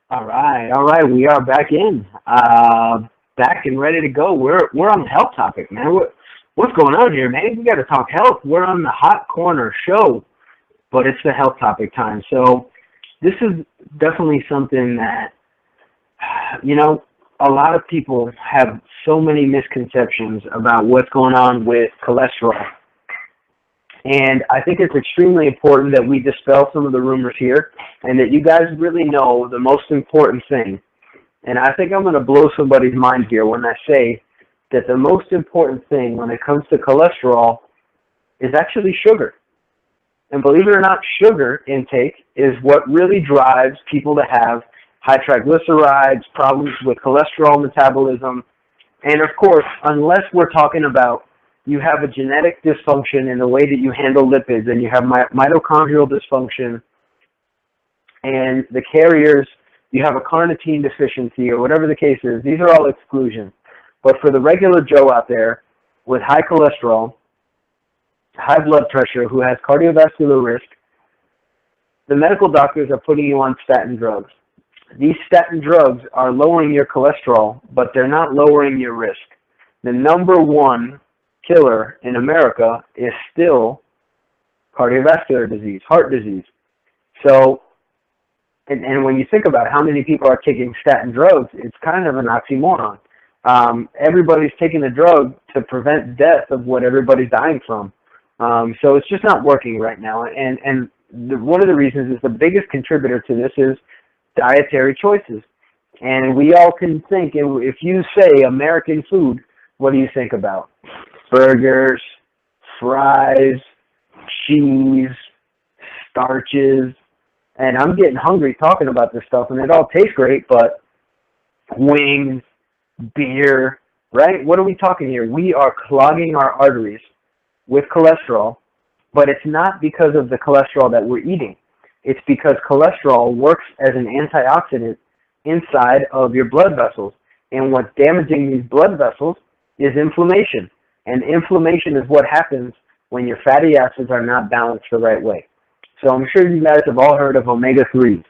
All right. We are back in. Back and ready to go. We're on the health topic, man. What's going on here, man? We got to talk health. We're on the Hot Corner show, but it's the health topic time. So this is definitely something that, a lot of people have so many misconceptions about what's going on with cholesterol. And I think it's extremely important that we dispel some of the rumors here and that you guys really know the most important thing. And I think I'm going to blow somebody's mind here when I say that the most important thing when it comes to cholesterol is actually sugar. And believe it or not, sugar intake is what really drives people to have high triglycerides, problems with cholesterol metabolism. And of course, unless we're talking about you have a genetic dysfunction in the way that you handle lipids and you have mitochondrial dysfunction and the carriers, you have a carnitine deficiency or whatever the case is, these are all exclusions. But for the regular Joe out there with high cholesterol, high blood pressure, who has cardiovascular risk, the medical doctors are putting you on statin drugs. These statin drugs are lowering your cholesterol, but they're not lowering your risk. The number one killer in America is still cardiovascular disease, heart disease. So, and when you think about how many people are taking statin drugs, it's kind of an oxymoron. everybody's taking the drug to prevent death of what everybody's dying from. So it's just not working right now. And one of the reasons is the biggest contributor to this is dietary choices. And we all can think, if you say American food, what do you think about? Burgers, fries, cheese, starches. And I'm getting hungry talking about this stuff, and it all tastes great, but wings, beer, right? What are we talking here? We are clogging our arteries with cholesterol, but it's not because of the cholesterol that we're eating. It's because cholesterol works as an antioxidant inside of your blood vessels. And what's damaging these blood vessels is inflammation. And inflammation is what happens when your fatty acids are not balanced the right way. So I'm sure you guys have all heard of omega-3s.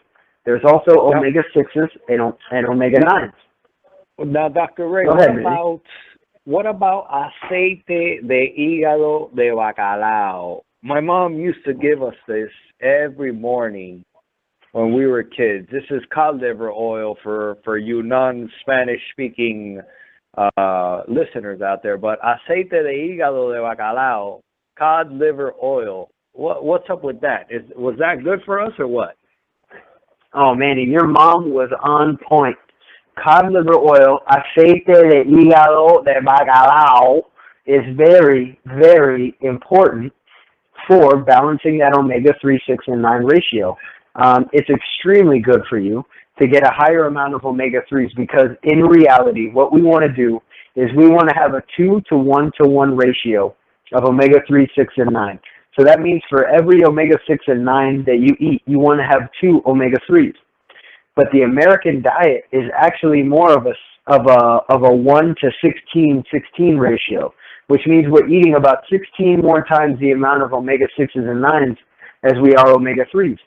There's also omega-6s and omega-9s. Now, Dr. Ray, Go ahead, what about aceite de hígado de bacalao? My mom used to give us this every morning when we were kids. This is cod liver oil for you non-Spanish-speaking listeners out there. But aceite de hígado de bacalao, cod liver oil. What's up with that? Was that good for us or what? Oh, Manny, your mom was on point. Cod liver oil, aceite de hígado de bacalao, is very, very important for balancing that omega-3, 6, and 9 ratio. It's extremely good for you to get a higher amount of omega-3s because in reality, what we want to do is we want to have a 2 to 1 to 1 ratio of omega-3, 6, and 9. So that means for every omega-6 and 9 that you eat, you want to have 2 omega-3s. But the American diet is actually more of a 1 to 16 ratio, which means we're eating about 16 more times the amount of omega-6s and 9s as we are omega-3s.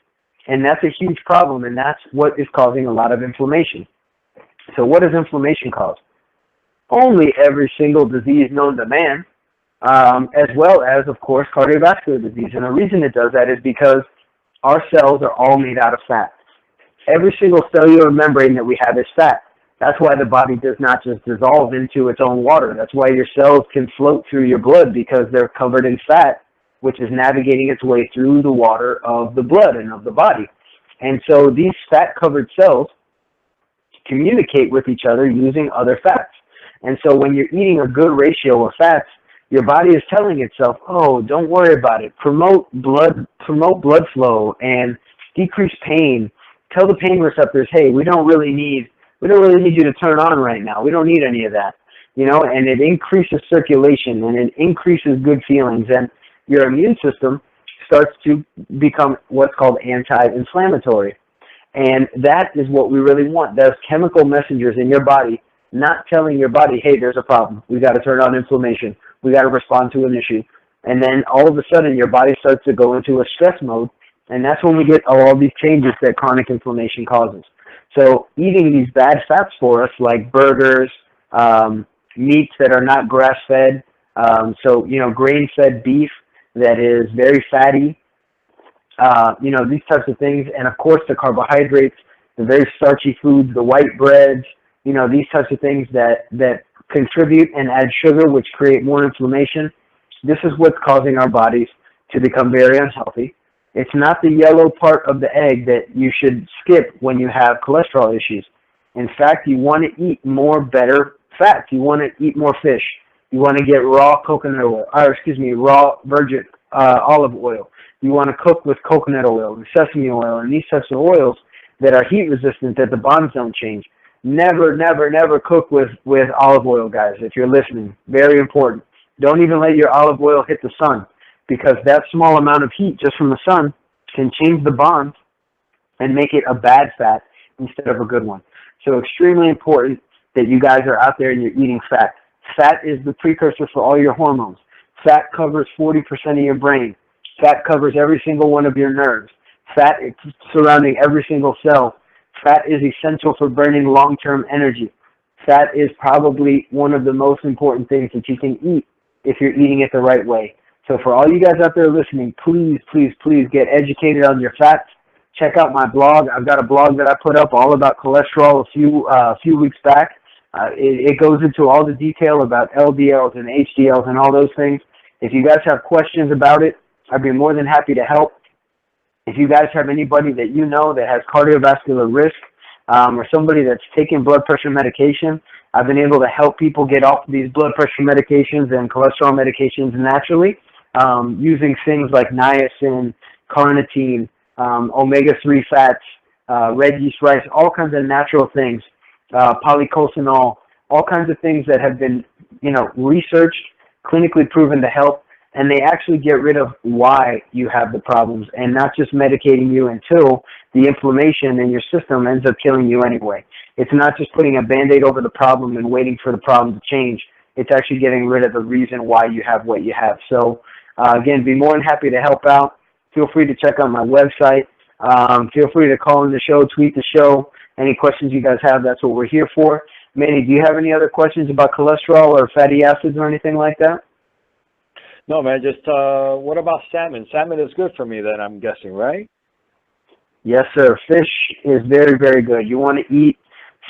And that's a huge problem, and that's what is causing a lot of inflammation. So what does inflammation cause? Only every single disease known to man, as well as, of course, cardiovascular disease. And the reason it does that is because our cells are all made out of fat. Every single cellular membrane that we have is fat. That's why the body does not just dissolve into its own water. That's why your cells can float through your blood because they're covered in fat, which is navigating its way through the water of the blood and of the body. And so these fat-covered cells communicate with each other using other fats. And so when you're eating a good ratio of fats, your body is telling itself, oh, don't worry about it. Promote blood flow and decrease pain. Tell the pain receptors, hey, we don't really need you to turn on right now. We don't need any of that. And it increases circulation and it increases good feelings, and your immune system starts to become what's called anti-inflammatory. And that is what we really want. Those chemical messengers in your body not telling your body, hey, there's a problem. We got to turn on inflammation. We got to respond to an issue. And then all of a sudden your body starts to go into a stress mode, and that's when we get all these changes that chronic inflammation causes. So eating these bad fats for us, like burgers, meats that are not grass-fed, grain-fed beef that is very fatty, these types of things, and of course the carbohydrates, the very starchy foods, the white breads, these types of things that contribute and add sugar, which create more inflammation. This is what's causing our bodies to become very unhealthy. It's not the yellow part of the egg that you should skip when you have cholesterol issues. In fact, you want to eat more better fats. You want to eat more fish. You want to get raw raw virgin olive oil. You want to cook with coconut oil and sesame oil and these types of oils that are heat resistant, that the bonds don't change. Never, never, never cook with olive oil, guys, if you're listening. Very important. Don't even let your olive oil hit the sun, because that small amount of heat just from the sun can change the bonds and make it a bad fat instead of a good one. So extremely important that you guys are out there and you're eating fat. Fat is the precursor for all your hormones. Fat covers 40% of your brain. Fat covers every single one of your nerves. Fat is surrounding every single cell. Fat is essential for burning long-term energy. Fat is probably one of the most important things that you can eat if you're eating it the right way. So for all you guys out there listening, please, please, please get educated on your fats. Check out my blog. I've got a blog that I put up all about cholesterol a few weeks back. It goes into all the detail about LDLs and HDLs and all those things. If you guys have questions about it, I'd be more than happy to help. If you guys have anybody that you know that has cardiovascular risk or somebody that's taking blood pressure medication, I've been able to help people get off of these blood pressure medications and cholesterol medications naturally using things like niacin, carnitine, omega-3 fats, red yeast rice, all kinds of natural things, polycosanol, all kinds of things that have been, researched, clinically proven to help, and they actually get rid of why you have the problems and not just medicating you until the inflammation in your system ends up killing you anyway. It's not just putting a Band-Aid over the problem and waiting for the problem to change. It's actually getting rid of the reason why you have what you have. So, again, be more than happy to help out. Feel free to check out my website. Feel free to call in the show, tweet the show. Any questions you guys have, that's what we're here for. Manny, do you have any other questions about cholesterol or fatty acids or anything like that? No, man, just what about salmon? Salmon is good for me then, I'm guessing, right? Yes, sir. Fish is very, very good. You want to eat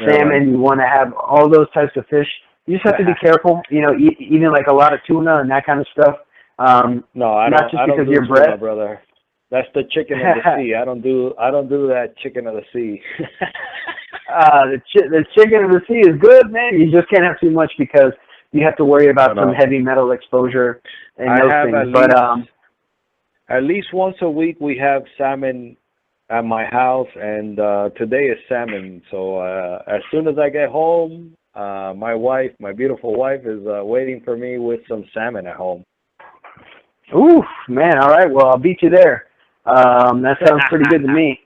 salmon, you want to have all those types of fish. You just have to be careful, eating like a lot of tuna and that kind of stuff. No, I don't do your tuna, breath. brother. That's the chicken of the sea. I don't do that chicken of the sea. The chicken of the sea is good, man. You just can't have too much because you have to worry about some heavy metal exposure and those things. At least once a week we have salmon at my house, and today is salmon. So as soon as I get home, my beautiful wife, is waiting for me with some salmon at home. Ooh, man, all right. Well, I'll beat you there. That sounds pretty good to me.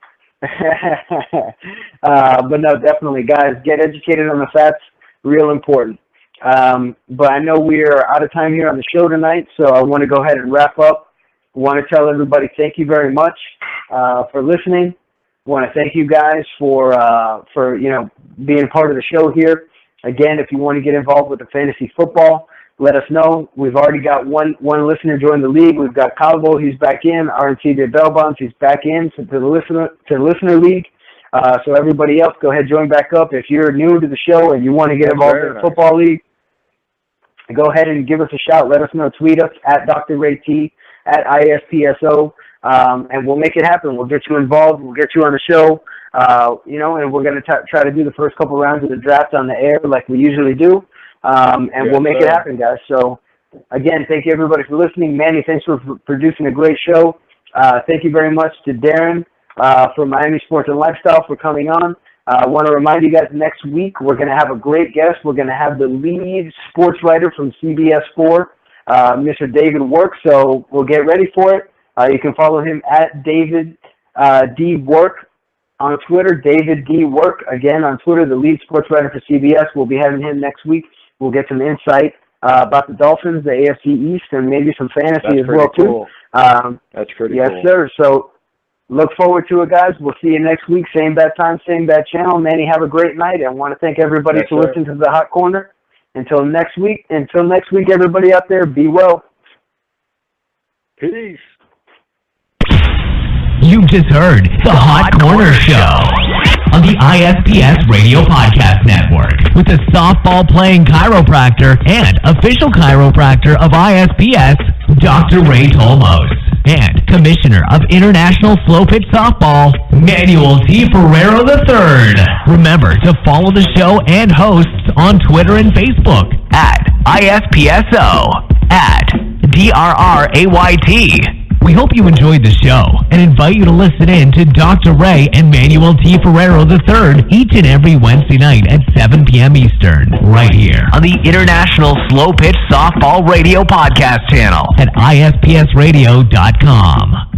But no, definitely, guys, get educated on the fats. Real important. But I know we're out of time here on the show tonight, so I want to go ahead and wrap up. I want to tell everybody thank you very much for listening. I want to thank you guys for being part of the show here. Again, if you want to get involved with the fantasy football, let us know. We've already got one listener join the league. We've got Calvo, he's back in. RNC de Bellbonds, he's back in to the listener league. So everybody else, go ahead, join back up. If you're new to the show and you want to get involved in the football league, go ahead and give us a shout. Let us know. Tweet us at Dr. Ray T, at ISPSO, and we'll make it happen. We'll get you involved. We'll get you on the show, and we're going to try to do the first couple rounds of the draft on the air like we usually do, and we'll make it happen, guys. So, again, thank you, everybody, for listening. Manny, thanks for producing a great show. Thank you very much to Darrin from Miami Sports and Lifestyle for coming on. I want to remind you guys, next week we're going to have a great guest. We're going to have the lead sports writer from CBS 4, Mr. David Work. So we'll get ready for it. You can follow him at David D. Work on Twitter. David D. Work, again, on Twitter, the lead sports writer for CBS. We'll be having him next week. We'll get some insight about the Dolphins, the AFC East, and maybe some fantasy as well, too. That's pretty cool. Yes, sir. So look forward to it, guys. We'll see you next week. Same bad time, same bad channel. Manny, have a great night. I want to thank everybody for listening to the Hot Corner. Until next week, everybody out there, be well. Peace. You just heard the Hot Corner Show on the ISPS Radio Podcast Network with the softball-playing chiropractor and official chiropractor of ISPS, Dr. Ray Tolmos, and Commissioner of International Slow Pitch Softball, Manuel T. Ferrero III. Remember to follow the show and hosts on Twitter and Facebook at ISPSO, at DRRAYT. We hope you enjoyed the show and invite you to listen in to Dr. Ray and Manuel T. Ferrero III each and every Wednesday night at 7 p.m. Eastern, right here on the International Slow Pitch Softball Radio Podcast channel at ISPSradio.com.